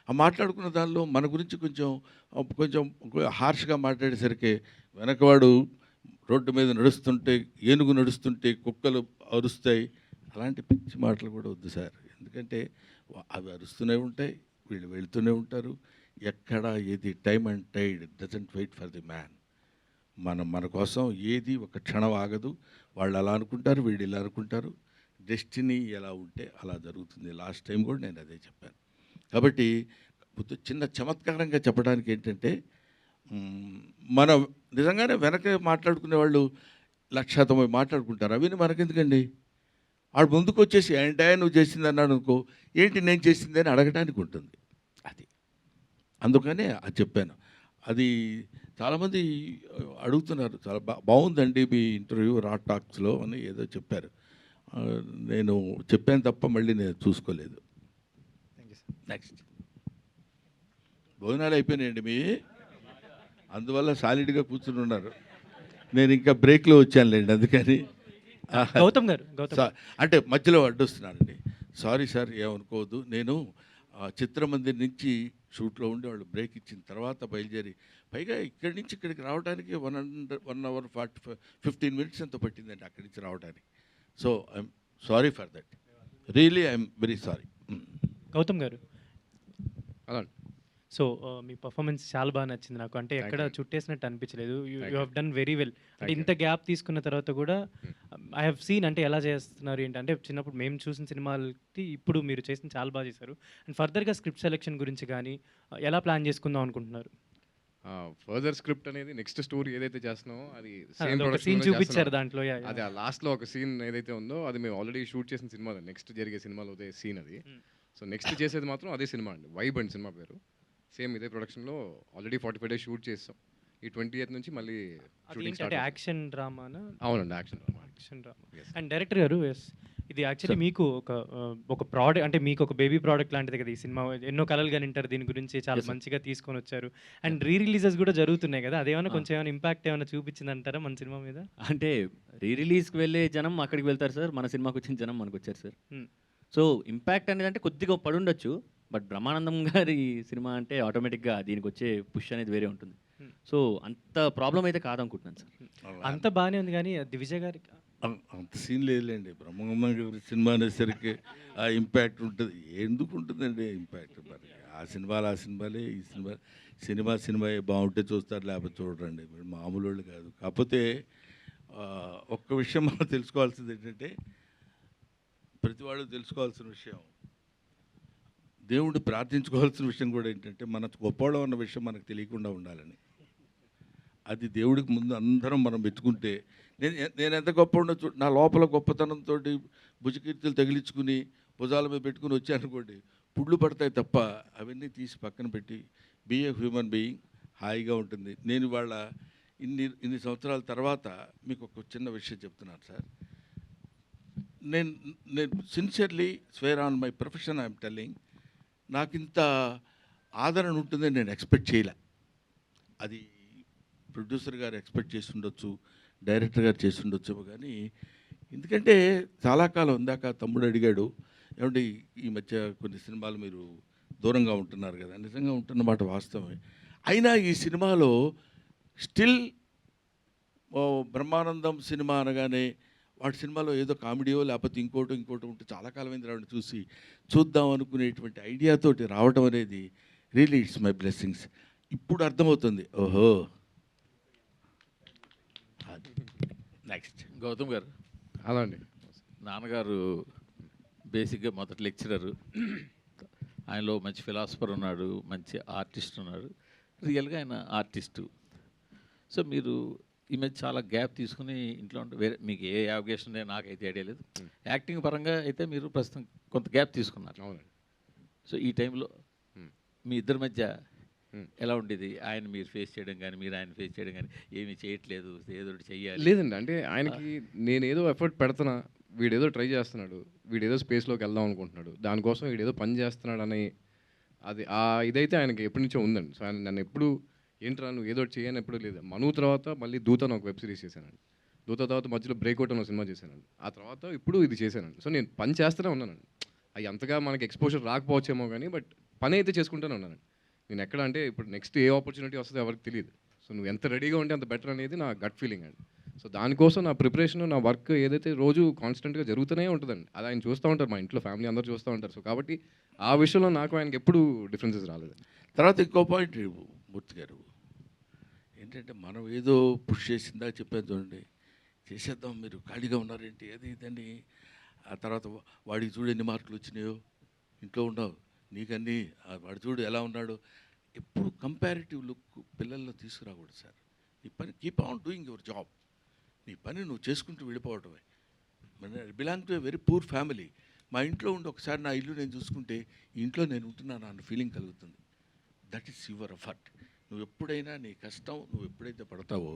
ఆ మాట్లాడుకున్న దానిలో మన గురించి కొంచెం హార్ష్గా మాట్లాడేసరికి వెనకవాడు రోడ్డు మీద నడుస్తుంటే, ఏనుగు నడుస్తుంటే కుక్కలు అరుస్తాయి, అలాంటి పిచ్చి మాటలు కూడా వద్దు సార్. ఎందుకంటే అవి అరుస్తూనే ఉంటాయి, వీళ్ళు వెళ్తూనే ఉంటారు. ఎక్కడ ఏది time and tide doesn't wait for the man. మన కోసం ఏది ఒక క్షణం ఆగదు. వాళ్ళు అలా అనుకుంటారు, వీళ్ళు ఇలా అనుకుంటారు. డెస్టినీ ఎలా ఉంటే అలా జరుగుతుంది. లాస్ట్ టైం కూడా నేను అదే చెప్పాను. కాబట్టి చిన్న చమత్కారంగా చెప్పడానికి ఏంటంటే, మనం నిజంగానే వెనక మాట్లాడుకునే వాళ్ళు 1,90,000 మాట్లాడుకుంటారు. అవన్నీ మనకెందుకండి? వాడు ముందుకు వచ్చేసి ఏంటా నువ్వు చేసింది అన్నాడు అనుకో, ఏంటి నేను చేసింది అని అడగడానికి ఉంటుంది. అది అందుకనే అది చెప్పాను. అది చాలామంది అడుగుతున్నారు, చాలా బాగుందండి మీ ఇంటర్వ్యూ రా టాక్స్లో అని ఏదో చెప్పారు. నేను చెప్పాను తప్ప మళ్ళీ నేను చూసుకోలేదు. నెక్స్ట్ భోజనాలు అయిపోయినాయండి మీ, అందువల్ల సాలిడ్గా కూర్చుని ఉన్నారు. నేను ఇంకా బ్రేక్లో వచ్చానులేండి, అందుకని. గౌతమ్ గారు అంటే మధ్యలో అడ్డొస్తున్నానండి, సారీ సార్, ఏమనుకోవద్దు. నేను చిత్రమందిర్ నుంచి షూట్లో ఉండి వాళ్ళు బ్రేక్ ఇచ్చిన తర్వాత బయలుదేరి, పైగా ఇక్కడి నుంచి ఇక్కడికి రావడానికి 1 hour 15 minutes ఎంతో పట్టిందండి అక్కడి నుంచి రావడానికి. So I'm sorry for that, really I'm very sorry. Gautam గారు, సో మీ పర్ఫార్మెన్స్ చాలా బాగా నచ్చింది నాకు. అంటే ఎక్కడ చుట్టేసినట్టు అనిపించలేదు. You have done very well. అంటే ఇంత గ్యాప్ తీసుకున్న తర్వాత కూడా ఐ హ్యావ్ సీన్ అంటే ఎలా చేస్తున్నారు ఏంటంటే, చిన్నప్పుడు మేము చూసిన సినిమాలకి ఇప్పుడు మీరు చేసిన చాలా బాగా చేశారు. అండ్ ఫర్దర్గా స్క్రిప్ట్ సెలెక్షన్ గురించి కానీ ఎలా ప్లాన్ చేసుకుందాం అనుకుంటున్నారు? ఫర్దర్ స్క్రిప్ట్ అనేది నెక్స్ట్ స్టోరీ ఏదైతే చేస్తున్నామో అది సీన్ చూపించారు దాంట్లో. అది ఆ లాస్ట్లో ఒక సీన్ ఏదైతే ఉందో అది మేము ఆల్రెడీ షూట్ చేసిన సినిమా, నెక్స్ట్ జరిగే సినిమాలో అదే సీన్ అది. సో నెక్స్ట్ చేసేది మాత్రం అదే సినిమా అండి, వైబ్ అండ్ సినిమా పేరు. సేమ్ ఇదే ప్రొడక్షన్లో ఆల్రెడీ 45 days షూట్ చేస్తాం. ఈ 28th నుంచి మళ్ళీ షూటింగ్ స్టార్ట్. యాక్షన్ డ్రామానా? అవునండి, యాక్షన్ డ్రామా. అండ్ డైరెక్టర్ గారు, ఇది యాక్చువల్లీ మీకు ఒక ప్రోడక్ట్, అంటే మీకు ఒక బేబీ ప్రోడక్ట్ లాంటిది కదా ఈ సినిమా. ఎన్నో కలలు కానీ వింటారు దీని గురించి, చాలా మంచిగా తీసుకొని వచ్చారు. అండ్ రిలీజెస్ కూడా జరుగుతున్నాయి కదా, అదేమన్నా కొంచెం ఏమైనా ఇంపాక్ట్ ఏమైనా చూపించింది అంటారా మన సినిమా మీద? అంటే రిలీజ్కి వెళ్ళే జనం అక్కడికి వెళ్తారు సార్, మన సినిమాకి వచ్చిన జనం మనకు వచ్చారు సార్. సో ఇంపాక్ట్ అనేది అంటే కొద్దిగా పడుండొచ్చు, బట్ బ్రహ్మానందం గారి సినిమా అంటే ఆటోమేటిక్గా దీనికి వచ్చే పుష్ అనేది వేరే ఉంటుంది. సో అంత ప్రాబ్లం అయితే కాదనుకుంటున్నాను సార్. అంత బాగానే ఉంది కానీ దివిజయ్ గారికి అంత సీన్ లేదులేండి. బ్రహ్మానందం గారి సినిమా అనేసరికి ఆ ఇంపాక్ట్ ఉంటుంది. ఎందుకు ఉంటుందండి ఇంపాక్ట్? మరి ఆ సినిమాలే, ఈ సినిమా బాగుంటే చూస్తారు, లేకపోతే చూడరండి. మామూలు వాళ్ళు కాదు. కాకపోతే ఒక్క విషయం మనం తెలుసుకోవాల్సింది ఏంటంటే, ప్రతి వాళ్ళు తెలుసుకోవాల్సిన విషయం, దేవుడిని ప్రార్థించుకోవాల్సిన విషయం కూడా ఏంటంటే, మన గొప్పవాళ్ళం అన్న విషయం మనకు తెలియకుండా ఉండాలని. అది దేవుడికి ముందు అందరం మనం మెచ్చుకుంటే, నేను ఎంత గొప్ప ఉండొచ్చు, నా లోపల గొప్పతనంతో భుజకీర్తులు తగిలించుకుని భుజాల మీద పెట్టుకుని వచ్చానుకోండి, పుళ్ళు పడతాయి తప్ప అవన్నీ తీసి పక్కన పెట్టి బీ ఏ హ్యూమన్ బీయింగ్, హాయిగా ఉంటుంది. నేను వాళ్ళ ఇన్ని సంవత్సరాల తర్వాత మీకు ఒక చిన్న విషయం చెప్తున్నాను సార్. నేను sincerely square on my profession I'm telling, నాకు ఇంత ఆదరణ ఉంటుందని నేను ఎక్స్పెక్ట్ చేయలే. అది ప్రొడ్యూసర్ గారు ఎక్స్పెక్ట్ చేసి ఉండొచ్చు, డైరెక్టర్ గారు చేసి ఉండొచ్చు. కానీ ఎందుకంటే చాలా కాలం ఇందాక తమ్ముడు అడిగాడు, ఏమంటే ఈ మధ్య కొన్ని సినిమాలు మీరు దూరంగా ఉంటున్నారు కదా. నిజంగా ఉంటున్నమాట వాస్తవమే. అయినా ఈ సినిమాలో స్టిల్ బ్రహ్మానందం సినిమా అనగానే వాటి సినిమాలో ఏదో కామెడీయో లేకపోతే ఇంకోటి ఉంటే చాలా కాలమైంది రావడం చూసి చూద్దాం అనుకునేటువంటి ఐడియాతోటి రావడం అనేది రియలీ ఇట్స్ మై బ్లెస్సింగ్స్. ఇప్పుడు అర్థమవుతుంది. ఓహో. నెక్స్ట్ గౌతమ్ గారు. అలా అండి. నాన్నగారు బేసిక్గా మొదటి లెక్చరరు, ఆయనలో మంచి ఫిలాసఫర్ ఉన్నాడు, మంచి ఆర్టిస్ట్ ఉన్నాడు, రియల్గా ఆయన ఆర్టిస్టు. సో మీరు ఈ మధ్య చాలా గ్యాప్ తీసుకుని ఇంట్లో ఉంటే వేరే మీకు ఏ అవకాశం ఉందో నాకైతే ఐడియా లేదు. యాక్టింగ్ పరంగా అయితే మీరు ప్రస్తుతం కొంత గ్యాప్ తీసుకున్నారు. అవునండి. సో ఈ టైంలో మీ ఇద్దరి మధ్య ఎలా ఉండేది? ఆయన మీరు ఫేస్ చేయడం కానీ, మీరు ఆయన ఫేస్ చేయడం కానీ, ఏమీ చేయట్లేదు, ఏదో ఒకటి చెయ్యాలి. లేదండి, అంటే ఆయనకి నేను ఏదో ఎఫర్ట్ పెడుతున్నా, వీడేదో ట్రై చేస్తున్నాడు, వీడేదో స్పేస్లోకి వెళ్దాం అనుకుంటున్నాడు, దానికోసం వీడేదో పని చేస్తున్నాడు అని అది ఇదైతే ఆయనకి ఎప్పటి నుంచో ఉందండి. సో ఆయన నన్ను ఎప్పుడు ఏంట్రా నువ్వు ఏదో చేయని ఎప్పుడు లేదు. మను తర్వాత మళ్ళీ దూత అని ఒక వెబ్ సిరీస్ చేశానండి. దూత తర్వాత మధ్యలో బ్రేక్అవుట్ అని ఒక సినిమా చేశానండి. ఆ తర్వాత ఇప్పుడు ఇది చేశానండి. సో నేను పని చేస్తూనే ఉన్నానండి. అవి అంతగా మనకి ఎక్స్పోజర్ రాకపోవచ్చేమో కానీ, బట్ పని అయితే చేసుకుంటూనే ఉన్నానండి. నేను ఎక్కడ అంటే ఇప్పుడు నెక్స్ట్ ఏ ఆపర్చునిటీ వస్తుందో ఎవరికి తెలియదు. సో నువ్వు ఎంత రెడీగా ఉంటే అంత బెటర్ అనేది నా గట్ ఫీలింగ్ అండి. సో దానికోసం నా ప్రిపరేషన్, నా వర్క్ ఏదైతే రోజు కాన్స్టెంట్గా జరుగుతూనే ఉంటుందండి. అది ఆయన చూస్తూ ఉంటారు, మా ఇంట్లో ఫ్యామిలీ అందరూ చూస్తూ ఉంటారు. సో కాబట్టి ఆ విషయంలో నాకు ఆయనకి ఎప్పుడు డిఫరెన్సెస్ రాలేదు. తర్వాత ఇంకో పాయింట్ మూర్తి గారు ఏంటంటే, మనం ఏదో పుష్ చేసిందా చెప్పాను చూడండి, చేసేద్దాం మీరు ఖాళీగా ఉన్నారేంటి అది ఇదని. ఆ తర్వాత వాడికి చూడు ఎన్ని మార్కులు వచ్చినాయో, ఇంట్లో ఉండవు నీకన్నీ, వాడు చూడు ఎలా ఉన్నాడు. ఎప్పుడు కంపారిటివ్ లుక్ పిల్లల్లో తీసుకురాకూడదు సార్. నీ పని keep on doing your job. నీ పని నువ్వు చేసుకుంటూ వెళ్ళిపోవటమే. Belong to a very poor family. మా ఇంట్లో ఉండి ఒకసారి నా ఇల్లు నేను చూసుకుంటే ఈ ఇంట్లో నేను ఉంటున్నాను అన్న ఫీలింగ్ కలుగుతుంది. That is your effort. నువ్వు ఎప్పుడైనా నీ కష్టం నువ్వు ఎప్పుడైతే పడతావో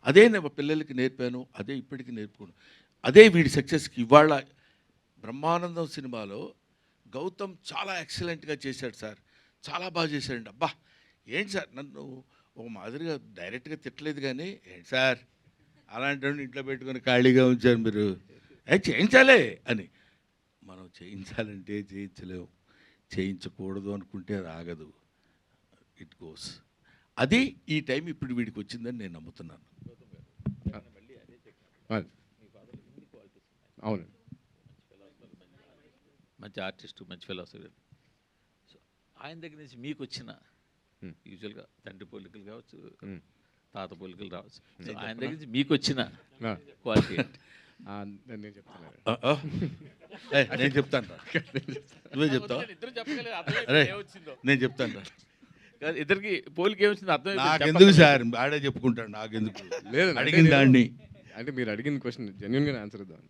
అదే నేను పిల్లలకి నేర్పాను, అదే ఇప్పటికీ నేర్పుకున్నాను. అదే వీడి సక్సెస్కి. ఇవాళ బ్రహ్మానందం సినిమాలో గౌతమ్ చాలా ఎక్సలెంట్గా చేశాడు సార్, చాలా బాగా చేశాడండి. అబ్బా ఏంటి సార్, నన్ను ఒక మాదిరిగా డైరెక్ట్గా తిట్టలేదు కానీ, ఏంటి సార్ అలాంటి ఇంట్లో పెట్టుకొని ఖాళీగా ఉంచారు మీరు, చేయించాలే అని. మనం చేయించాలంటే చేయించలేము, చేయించకూడదు అనుకుంటే అది ఆగదు, ఇట్ గోస్. అది ఈ టైం ఇప్పుడు వీడికి వచ్చిందని నేను నమ్ముతున్నాను. అవును, మంచి ఆర్టిస్టు, మంచి ఫిలాసఫీ. సో ఆయన దగ్గర నుంచి మీకు వచ్చిన యూజువల్గా తండ్రి పోలికలు కావచ్చు, తాత పోలికలు రావచ్చు, సో ఆయన దగ్గర నుంచి మీకు వచ్చిన క్వాలిటీ నేను చెప్తాను. నేను చెప్తాను, నువ్వే చెప్తావా? అరే నేను చెప్తాను. ఇద్దరికి పోలిక ఏమొచ్చింది అర్థం నాకెందుకు సార్, ఆడే చెప్పుకుంటాడు, నాకెందుకు లేదు అడిగిన దాన్ని. అంటే మీరు అడిగిన క్వశ్చన్ జెన్యున్గా ఆన్సర్ ఇద్దాం.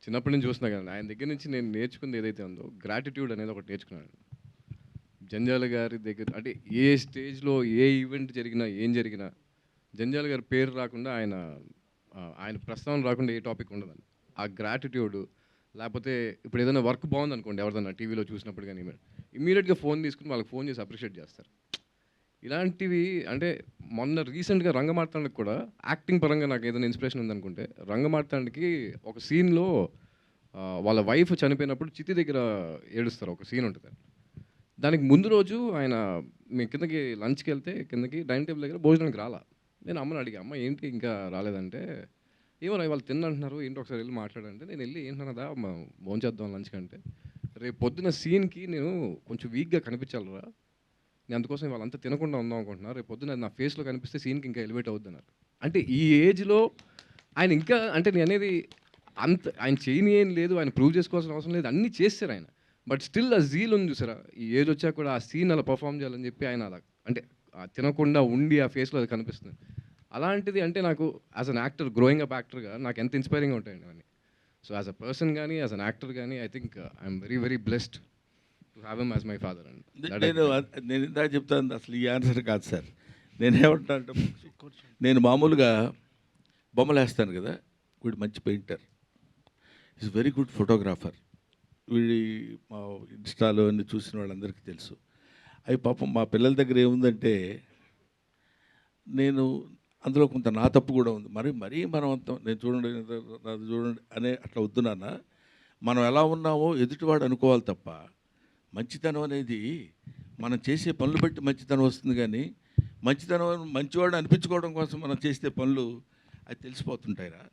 చిన్నప్పటి నుంచి చూస్తున్నా కదా, ఆయన దగ్గర నుంచి నేను నేర్చుకుంది ఏదైతే ఉందో గ్రాటిట్యూడ్ అనేది ఒకటి నేర్చుకున్నాను. జంజాల గారి దగ్గర అంటే ఏ స్టేజ్లో ఏ ఈవెంట్ జరిగినా ఏం జరిగినా జంజాల గారి పేరు రాకుండా, ఆయన ప్రస్తావన రాకుండా ఏ టాపిక్ ఉండదండి. ఆ గ్రాటిట్యూడ్, లేకపోతే ఇప్పుడు ఏదైనా వర్క్ బాగుంది అనుకోండి, ఎవరిదైనా టీవీలో చూసినప్పుడు కానీ ఇమీడియట్గా ఫోన్ తీసుకుని వాళ్ళకి ఫోన్ చేసి అప్రిషియేట్ చేస్తారు. ఇలాంటివి అంటే మొన్న రీసెంట్గా రంగమార్తాండకి కూడా యాక్టింగ్ పరంగా నాకు ఏదైనా ఇన్స్పిరేషన్ ఉందనుకుంటే, రంగమార్తాండకి ఒక సీన్లో వాళ్ళ వైఫ్ చనిపోయినప్పుడు చితి దగ్గర ఏడుస్తారు, ఒక సీన్ ఉంటుంది. దానికి ముందు రోజు ఆయన మేము కిందకి లంచ్కి వెళ్తే కిందకి డైనింగ్ టేబుల్ దగ్గర భోజనానికి రాలా. నేను అమ్మని అడిగా, అమ్మ ఏంటి ఇంకా రాలేదంటే, ఏమో వాళ్ళు తిన్నంటున్నారు, ఏంటి ఒకసారి వెళ్ళి మాట్లాడంటే, నేను వెళ్ళి ఏంటన్నదా భోజనం చేద్దాం లంచ్కి అంటే, రేపు పొద్దున్న సీన్కి నేను కొంచెం వీక్గా కనిపించాలరా, నేను అందుకోసం వాళ్ళంతా తినకుండా ఉందాం అనుకుంటున్నా, రేపు పొద్దున్న నా ఫేస్లో కనిపిస్తే సీన్కి ఇంకా ఎలివేట్ అవుద్ది అన్నారు. అంటే ఈ ఏజ్లో ఆయన ఇంకా, అంటే నేను అనేది అంత ఆయన చేయని ఏం లేదు, ఆయన ప్రూవ్ చేసుకోవాల్సిన అవసరం లేదు, అన్నీ చేస్తారు ఆయన. బట్ స్టిల్ ఆ జీల్ ఉంది చూసారా, ఈ ఏజ్ వచ్చాక కూడా ఆ సీన్ అలా పర్ఫామ్ చేయాలని చెప్పి ఆయన అలా అంటే తినకుండా ఉండి ఆ ఫేస్లో అది కనిపిస్తుంది. అలాంటిది అంటే నాకు as an actor, growing up యాక్టర్గా నాకు ఎంత ఇన్స్పైరింగ్ ఉంటాయండి అవన్నీ. సో యాజ్ అ పర్సన్ కానీ యాజ్ అన్ యాక్టర్ కానీ I think I'm very very blessed to have him as my father అండి. నేను ఇందాక చెప్తాను, అసలు ఈ ఆన్సర్ కాదు సార్. నేనేమంటా అంటే, నేను మామూలుగా బొమ్మలు వేస్తాను కదా, వీడు మంచి painter, is very good photographer. వీడి మా ఇన్స్టాలో అన్ని చూసిన వాళ్ళందరికీ తెలుసు. అవి పాపం మా పిల్లల దగ్గర ఏముందంటే, నేను అందులో కొంత నా తప్పు కూడా ఉంది. మరీ మనం అంతా నేను చూడండి నాది చూడండి అనే అట్లా వద్దు నాన్న, మనం ఎలా ఉన్నామో ఎదుటివాడు అనుకోవాలి తప్ప, మంచితనం అనేది మనం చేసే పనులు బట్టి మంచితనం వస్తుంది. కానీ మంచితనం మంచివాడు అనిపించుకోవడం కోసం మనం చేసే పనులు అది తెలిసిపోతుంటాయిరా.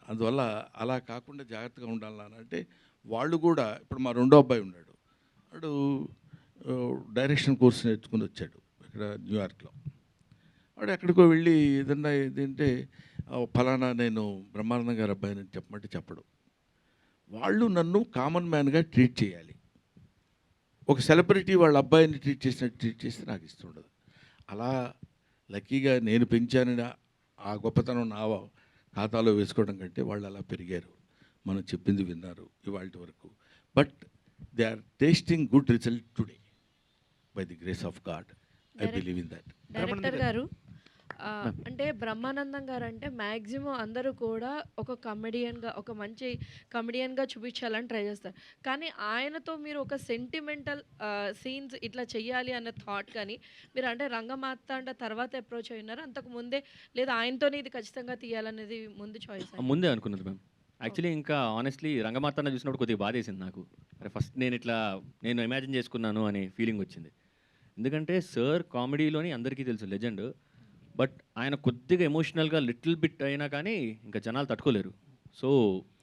అందువల్ల అలా కాకుండా జాగ్రత్తగా ఉండాలి నాన్న అంటే, వాళ్ళు కూడా ఇప్పుడు మా రెండో అబ్బాయి ఉన్నాడు, వాడు డైరెక్షన్ కోర్స్ నేర్చుకుని వచ్చాడు ఇక్కడ న్యూయార్క్లో. వాడు ఎక్కడికో వెళ్ళి ఏదన్నా ఏదంటే ఫలానా నేను బ్రహ్మానందం గారి అబ్బాయిని చెప్పమంటే చెప్పడు. వాళ్ళు నన్ను కామన్ మ్యాన్గా ట్రీట్ చేయాలి. ఒక సెలబ్రిటీ వాళ్ళ అబ్బాయిని ట్రీట్ చేసినట్టు ట్రీట్ చేస్తే నాకు ఇష్టం ఉండదు. అలా లక్కీగా నేను పెంచానని ఆ గొప్పతనం నా ఖాతాలో వేసుకోవడం కంటే వాళ్ళు అలా పెరిగారు, మనం చెప్పింది విన్నారు ఇవాళ వరకు. But they are tasting good result today by the grace of God. I believe in that. Director గారు, అంటే బ్రహ్మానందం గారు అంటే మ్యాక్సిమం అందరూ కూడా ఒక కమెడియన్గా, ఒక మంచి కమెడియన్గా చూపించాలని ట్రై చేస్తారు. కానీ ఆయనతో మీరు ఒక సెంటిమెంటల్ సీన్స్ ఇట్లా చెయ్యాలి అన్న థాట్ కానీ మీరు అంటే రంగమార్తాండ తర్వాత అప్రోచ్ అయినారు, అంతకు ముందే లేదా ఆయనతోనే ఇది ఖచ్చితంగా తీయాలనేది ముందు చాయిస్? ముందే అనుకున్నది మ్యామ్. యాక్చువల్లీ ఇంకా ఆనెస్ట్లీ రంగమార్తాండ చూసినప్పుడు కొద్దిగా బాధేసింది నాకు. అరే ఫస్ట్ నేను ఇమాజిన్ చేసుకున్నాను అనే ఫీలింగ్ వచ్చింది. ఎందుకంటే సార్ కామెడీలోని అందరికీ తెలుసు లెజెండ్, బట్ ఆయన కొద్దిగా ఎమోషనల్గా లిటిల్ బిట్ అయినా కానీ ఇంకా జనాలు తట్టుకోలేరు. సో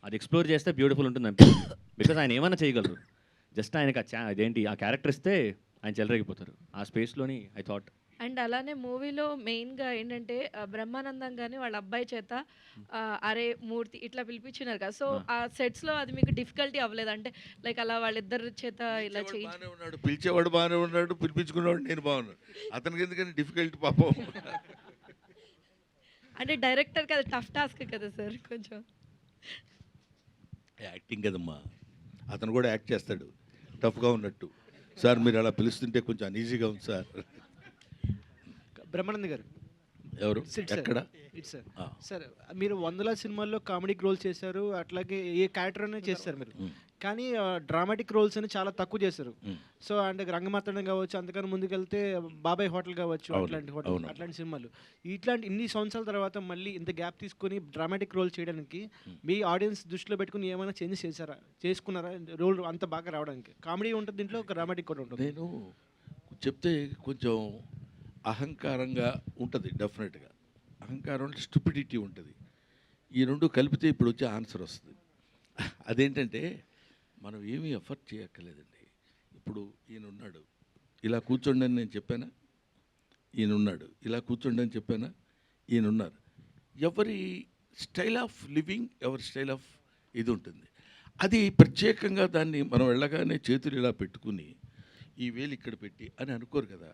అది ఎక్స్ప్లోర్ చేస్తే బ్యూటిఫుల్ ఉంటుంది అనిపిస్తుంది. బికాజ్ ఆయన ఏమైనా చేయగలరు, జస్ట్ ఆయనకి అదేంటి ఆ క్యారెక్టర్ ఇస్తే ఆయన చెలరేగిపోతారు ఆ స్పేస్లోని. I thought. అండ్ అలానే మూవీలో మెయిన్గా ఏంటంటే బ్రహ్మానందం కానీ వాళ్ళ అబ్బాయి చేత అరే మూర్తి ఇట్లా పిలిపించినారు కదా, సో ఆ సెట్స్లో అది మీకు డిఫికల్టీ అవ్వలేదు? అంటే లైక్ అలా వాళ్ళిద్దరి చేత ఇలా ఉన్నాడు, పిలిచేవాడు బాగానే ఉన్నాడు, పిలిపించుకునేవాడు నేను బాగున్నాడు, అతనికి ఎందుకని డిఫికల్టీ పాపం? అంటే డైరెక్టర్కి అది టఫ్ టాస్క్ కదా సార్ కొంచెం. యాక్టింగ్ కదమ్మా, అతను కూడా యాక్ట్ చేస్తాడు టఫ్గా ఉన్నట్టు. సార్ మీరు అలా పిలుస్తుంటే కొంచెం అన్ఈజీగా ఉంది సార్. బ్రహ్మానంద్ గారు ఎవరు ఎక్కడ? సార్ సార్ మీరు వందల సినిమాల్లో కామెడీ రోల్స్ చేశారు, అట్లాగే ఏ క్యారెక్టర్ అనేది చేస్తారు మీరు, కానీ డ్రామాటిక్ రోల్స్ అని చాలా తక్కువ చేశారు. సో అంటే రంగమార్తాండం కావచ్చు, అంతకన్నా ముందుకెళ్తే బాబాయ్ హోటల్ కావచ్చు, అట్లాంటి సినిమాలు. ఇన్ని సంవత్సరాల తర్వాత మళ్ళీ ఇంత గ్యాప్ తీసుకొని డ్రామాటిక్ రోల్ చేయడానికి మీ ఆడియన్స్ దృష్టిలో పెట్టుకుని ఏమైనా చేంజెస్ చేసుకున్నారా రోల్ అంత బాగా రావడానికి? కామెడీ ఉంటుంది దీంట్లో, ఒక డ్రామాటిక్ కూడా ఉంటుంది. నేను చెప్తే కొంచెం అహంకారంగా ఉంటుంది, డెఫినెట్గా అహంకారం అంటే స్టూపిడిటీ ఉంటుంది. ఈ రెండు కలిపితే ఇప్పుడు వచ్చే ఆన్సర్ వస్తుంది. అదేంటంటే మనం ఏమీ ఎఫర్ట్ చేయక్కర్లేదండి. ఇప్పుడు ఈయన ఉన్నాడు, ఇలా కూర్చోండి అని నేను చెప్పానా? ఈయన ఉన్నాడు, ఇలా కూర్చోండి అని చెప్పానా? ఈయన ఉన్నారు. ఎవరి స్టైల్ ఆఫ్ లివింగ్, ఎవరి స్టైల్ ఆఫ్ ఇది ఉంటుంది. అది ప్రత్యేకంగా దాన్ని మనం వెళ్ళగానే చేతులు ఇలా పెట్టుకుని ఈ వేలు ఇక్కడ పెట్టి అని అనుకోరు కదా.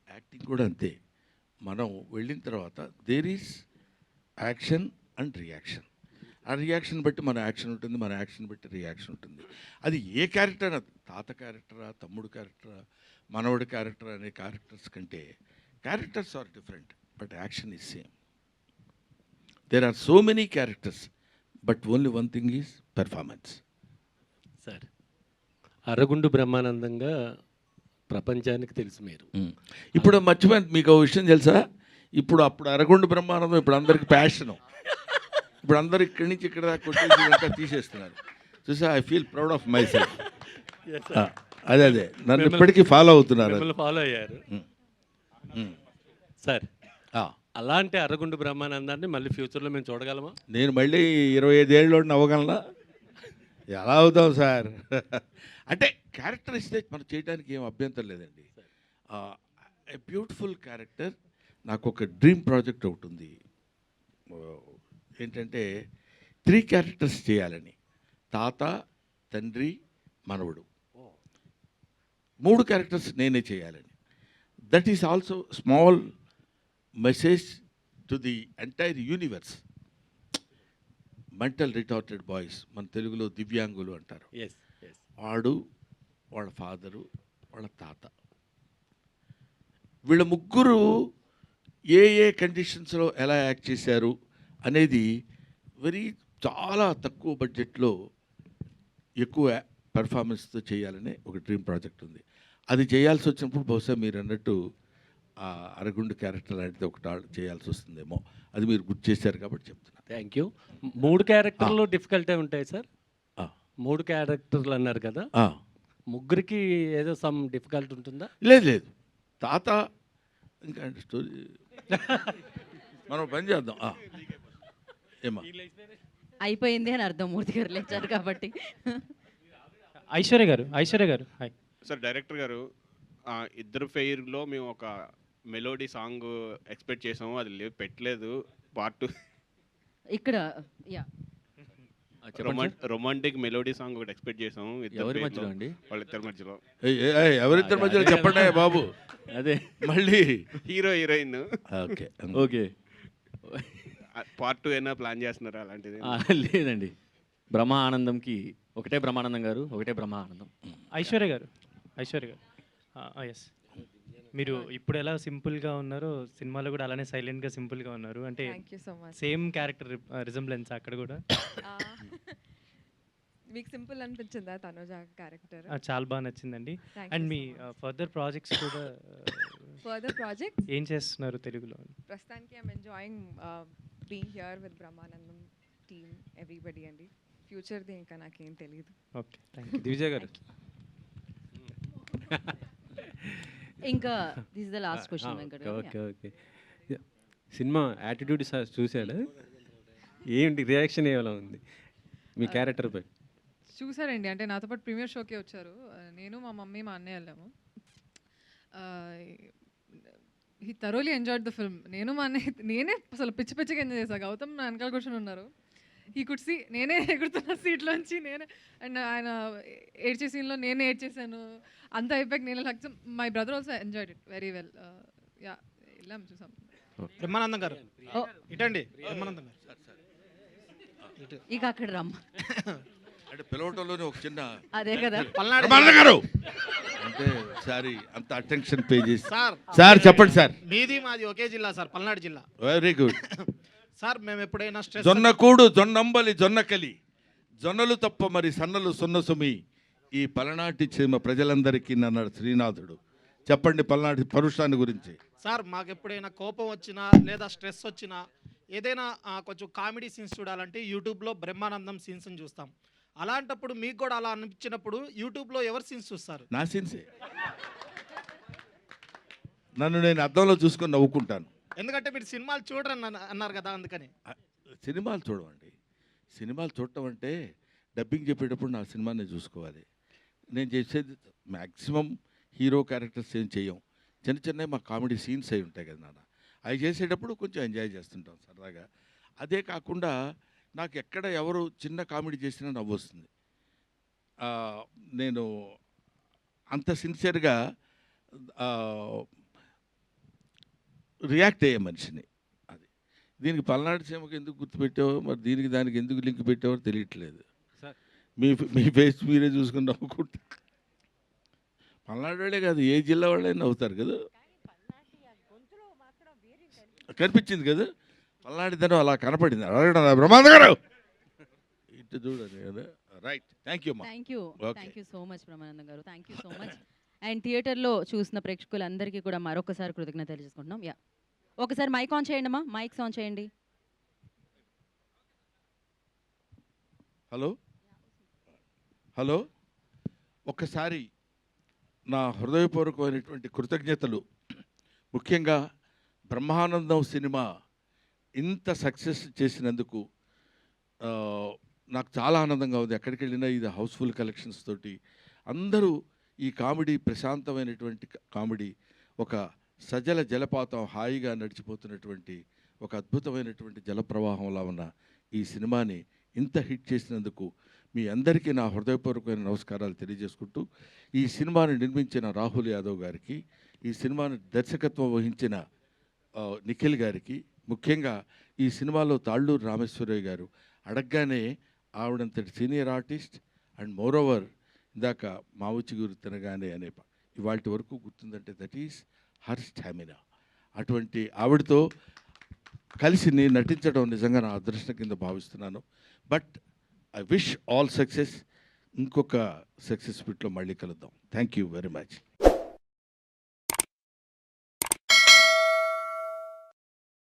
యాక్టింగ్ కూడా అంతే. మనం వెళ్ళిన తర్వాత there is action and reaction. ఆ రియాక్షన్ బట్టి మన యాక్షన్ ఉంటుంది, మన యాక్షన్ బట్టి రియాక్షన్ ఉంటుంది. అది ఏ క్యారెక్టర్, తాత క్యారెక్టరా, తమ్ముడు క్యారెక్టరా, మనవడి క్యారెక్టర్ అనే క్యారెక్టర్స్ కంటే characters are different, but action is same. There are so many characters, but only one thing is performance. Sir అరగుండు బ్రహ్మానందంగా ప్రపంచానికి తెలుసు మీరు. ఇప్పుడు మర్చిపోయింది మీకు ఒక విషయం తెలుసా? అప్పుడు అరగుండు బ్రహ్మానందం ఇప్పుడు అందరికి ప్యాషను. ఇప్పుడు అందరు ఇక్కడి నుంచి ఇక్కడ కొట్టేసి తీసేస్తున్నారు. చూసా, I feel proud of my self. అదే నన్ను ఇప్పటికీ ఫాలో అవుతున్నారు. మిమ్మల్ని ఫాలో అయ్యారు సార్. అలాంటి అరగుండు బ్రహ్మానందాన్ని మళ్ళీ ఫ్యూచర్లో మేము చూడగలమా? నేను మళ్ళీ 25 ఏళ్ళలోని అవ్వగలనా? ఎలా అవుతాం సార్? అంటే క్యారెక్టర్ ఇస్తే మనం చేయడానికి ఏం అభ్యంతరం లేదండి. A beautiful character. నాకు ఒక డ్రీమ్ ప్రాజెక్ట్ ఒకటి ఉంది. ఏంటంటే 3 క్యారెక్టర్స్ చేయాలని. తాత, తండ్రి, మనవడు. 3 క్యారెక్టర్స్ నేనే చేయాలని. That is also small message to the entire universe. Mental retarded boys, మన తెలుగులో దివ్యాంగులు అంటారు. వాడు, వాళ్ళ ఫాదరు, వాళ్ళ తాత, వీళ్ళ ముగ్గురు ఏ కండిషన్స్లో ఎలా యాక్ట్ చేశారు అనేది చాలా తక్కువ బడ్జెట్లో ఎక్కువ పెర్ఫార్మెన్స్తో చేయాలనే ఒక డ్రీమ్ ప్రాజెక్ట్ ఉంది. అది చేయాల్సి వచ్చినప్పుడు బహుశా మీరు అన్నట్టు అరగుండు క్యారెక్టర్ లాంటిది ఒకటి చేయాల్సి వస్తుందేమో. అది మీరు గుర్తు చేశారు కాబట్టి చెప్తున్నా. Thank you. 3 క్యారెక్టర్లు డిఫికల్టే ఉంటాయి సార్. 3 క్యారెక్టర్లు అన్నారు కదా, ముగ్గురికి ఏదో సమ్ డిఫికల్ట్ ఉంటుందా? లేదు. తాత ఇంకా స్టోరీ మనం పని చేద్దాం. ఏమా అయిపోయింది అని అర్థం. మూర్తి గారు లేచారు కాబట్టి. ఐశ్వర్య గారు హాయ్ సార్. డైరెక్టర్ గారు, ఇద్దరు ఫెయిర్లో మేము ఒక మెలోడీ సాంగ్ ఎక్స్పెక్ట్ చేసాము, అది పెట్టలేదు. పార్ట్ 2 ఇక్కడ రొమాంటిక్ మెలోడీ సాంగ్ ఒకటి ఎక్స్పెక్ట్ చేసాము. ఎవరి మధ్యలో అండి? వాళ్ళిద్దరి మధ్యలో. ఎవరిద్దరి మధ్యలో చెప్పండి బాబు. అదే మళ్ళీ హీరో హీరోయిన్. ఓకే. పార్ట్ 2 అయినా ప్లాన్ చేస్తున్నారా అలాంటిది? లేదండి. బ్రహ్మ ఆనందంకి ఒకటే బ్రహ్మానందం గారు, ఒకటే బ్రహ్మ ఆనందం. ఐశ్వర్య గారు ఎస్, మీరు ఇప్పుడు ఎలా సింపుల్గా ఉన్నారో సినిమాలో కూడా అలానే సైలెంట్గా సింపుల్గా ఉన్నారు. అంటే సేమ్ క్యారెక్టర్ రిజంబ్లెన్స్ అక్కడ కూడా. మీకు సింపుల్ అనిపించిందా తనుజ క్యారెక్టర్? చాలా బాగా నచ్చిందండి. అండ్ మీ ఫర్దర్ ప్రాజెక్ట్స్ కూడా ఏం చేస్తున్నారు తెలుగులో? ప్రస్తుతానికి I'm enjoying being here with Brahmanandam team everybody అండి. ఫ్యూచర్ది ఇంకా నాకేం తెలియదు. Okay, thank you. దివిజయ్ గారు ఇంకా this the last question Venkata. Okay. Cinema attitude చూసాడా? ఏంటి రియాక్షన్ ఏమైనా ఉంది మీ క్యారెక్టర్ పై? చూసారండి, అంటే నాతో పాటు ప్రీమియర్ షోకే వచ్చారు. నేను, మా మమ్మీ, మా అన్నయ్య వెళ్ళాము. He thoroughly enjoyed the film. నేను మా అన్నయ్య నేనే అసలు పిచ్చిగా ఎంజాయ్ చేశాను. గౌతమ్ నా వెనకాల కూర్చొని ఉన్నారు. హీ కుడ్ సీ నేనే ఎగురుతున్న సీట్లోంచి నేనే, అండ్ ఆయన ఏడ్చే సీన్లో నేనే ఏడ్చేసాను. అంత అయిపోయాక నేను like my brother also enjoyed it very well. Yeah, వెళ్ళాం చూసాం. బ్రహ్మానందం గారు ఇటండి. బ్రహ్మానందం గారు ఇక అక్కడ రమ్మ అంటే పిలవటంలోనే ఒక చిన్న అదే కదా పల్నాడు గారు అంటే సారీ అంత అటెన్షన్ పే చేసి. సార్ చెప్పండి సార్. మీది మాది ఒకే జిల్లా సార్, పల్నాడు జిల్లా. Very good sir. మేము ఎప్పుడైనా స్ట్రెస్ జొన్నకూడు, జొన్నంబలి, జొన్నకలి, జొన్నలు తప్ప మరి సన్నలు సున్నసుమి ఈ పలనాటి చీమ ప్రజలందరికీ అన్నాడు శ్రీనాథుడు. చెప్పండి పల్నాటి పరుషాన్ని గురించి. సార్, మాకు ఎప్పుడైనా కోపం వచ్చినా లేదా స్ట్రెస్ వచ్చినా ఏదైనా కొంచెం కామెడీ సీన్స్ చూడాలంటే యూట్యూబ్లో బ్రహ్మానందం సీన్స్ని చూస్తాం. అలాంటప్పుడు మీకు కూడా అలా అనిపించినప్పుడు యూట్యూబ్లో ఎవరు సీన్స్ చూస్తారు? నా సీన్సే. నన్ను నేను అద్దంలో చూసుకొని నవ్వుకుంటాను. ఎందుకంటే మీరు సినిమాలు చూడరని అన్నారు కదా, అందుకని. సినిమాలు చూడమండి. సినిమాలు చూడటం అంటే డబ్బింగ్ చెప్పేటప్పుడు నా సినిమాని చూసుకోవాలి. నేను చేసేది మ్యాక్సిమం హీరో క్యారెక్టర్స్ ఏం చేయం. చిన్న మా కామెడీ సీన్స్ అయి ఉంటాయి కదా నాన్న, అవి చేసేటప్పుడు కొంచెం ఎంజాయ్ చేస్తుంటాం సరదాగా. అదే కాకుండా నాకు ఎక్కడ ఎవరు చిన్న కామెడీ చేసినా నవ్వు వస్తుంది. నేను అంత సిన్సియర్గా రియాక్ట్ అయ్యే మనిషిని. అది దీనికి పల్నాడు సీమకు ఎందుకు గుర్తుపెట్టావో మరి దీనికి దానికి ఎందుకు లింక్ పెట్టావో తెలియట్లేదు. మీ ఫేస్ మీరే చూసుకుని నవ్వుకుంటా. పల్నాడు వాళ్ళే కాదు, ఏ జిల్లా వాళ్ళైనా నవ్వుతారు కదా. కనిపించింది కదా పల్నాడు ధనం అలా కనపడింది. అడగడం బ్రహ్మానంద గారు ఇటు చూడండి కదా. Right, thank you. Thank you so much Brahmanandam గారు. Thank you so much. And థియేటర్లో చూసిన ప్రేక్షకులందరికీ కూడా మరొకసారి కృతజ్ఞత తెలియజేసుకుంటున్నాం. యా, ఒకసారి మైక్ ఆన్ చేయండి అమ్మా, మైక్స్ ఆన్ చేయండి. హలో, ఒక్కసారి నా హృదయపూర్వకమైనటువంటి కృతజ్ఞతలు. ముఖ్యంగా బ్రహ్మానందం సినిమా ఇంత సక్సెస్ చేసినందుకు నాకు చాలా ఆనందంగా ఉంది. ఎక్కడికి వెళ్ళినా ఇది హౌస్ఫుల్ కలెక్షన్స్ తోటి అందరూ ఈ కామెడీ ప్రశాంతమైనటువంటి కామెడీ, ఒక సజల జలపాతం హాయిగా నడిచిపోతున్నటువంటి ఒక అద్భుతమైనటువంటి జలప్రవాహంలా ఉన్న ఈ సినిమాని ఇంత హిట్ చేసినందుకు మీ అందరికీ నా హృదయపూర్వకమైన నమస్కారాలు తెలియజేసుకుంటూ, ఈ సినిమాని నిర్మించిన రాహుల్ యాదవ్ గారికి, ఈ సినిమాని దర్శకత్వం వహించిన నిఖిల్ గారికి, ముఖ్యంగా ఈ సినిమాలో తాళ్ళూరు రామేశ్వరయ్య గారు అడగగానే ఆవిడంతటి సీనియర్ ఆర్టిస్ట్ అండ్ మోరోవర్ ఇందాక మావుచిగురు తినగానే అనే ఇవాళ వరకు గుర్తుందంటే దట్ ఈస్ హర్ స్టామినా. అటువంటి ఆవిడతో కలిసి నేను నటించడం నిజంగా నా అదృష్టం కింద భావిస్తున్నాను. But I wish all success. ఇంకొక సక్సెస్ మీట్లో మళ్ళీ కలుద్దాం. Thank you very much.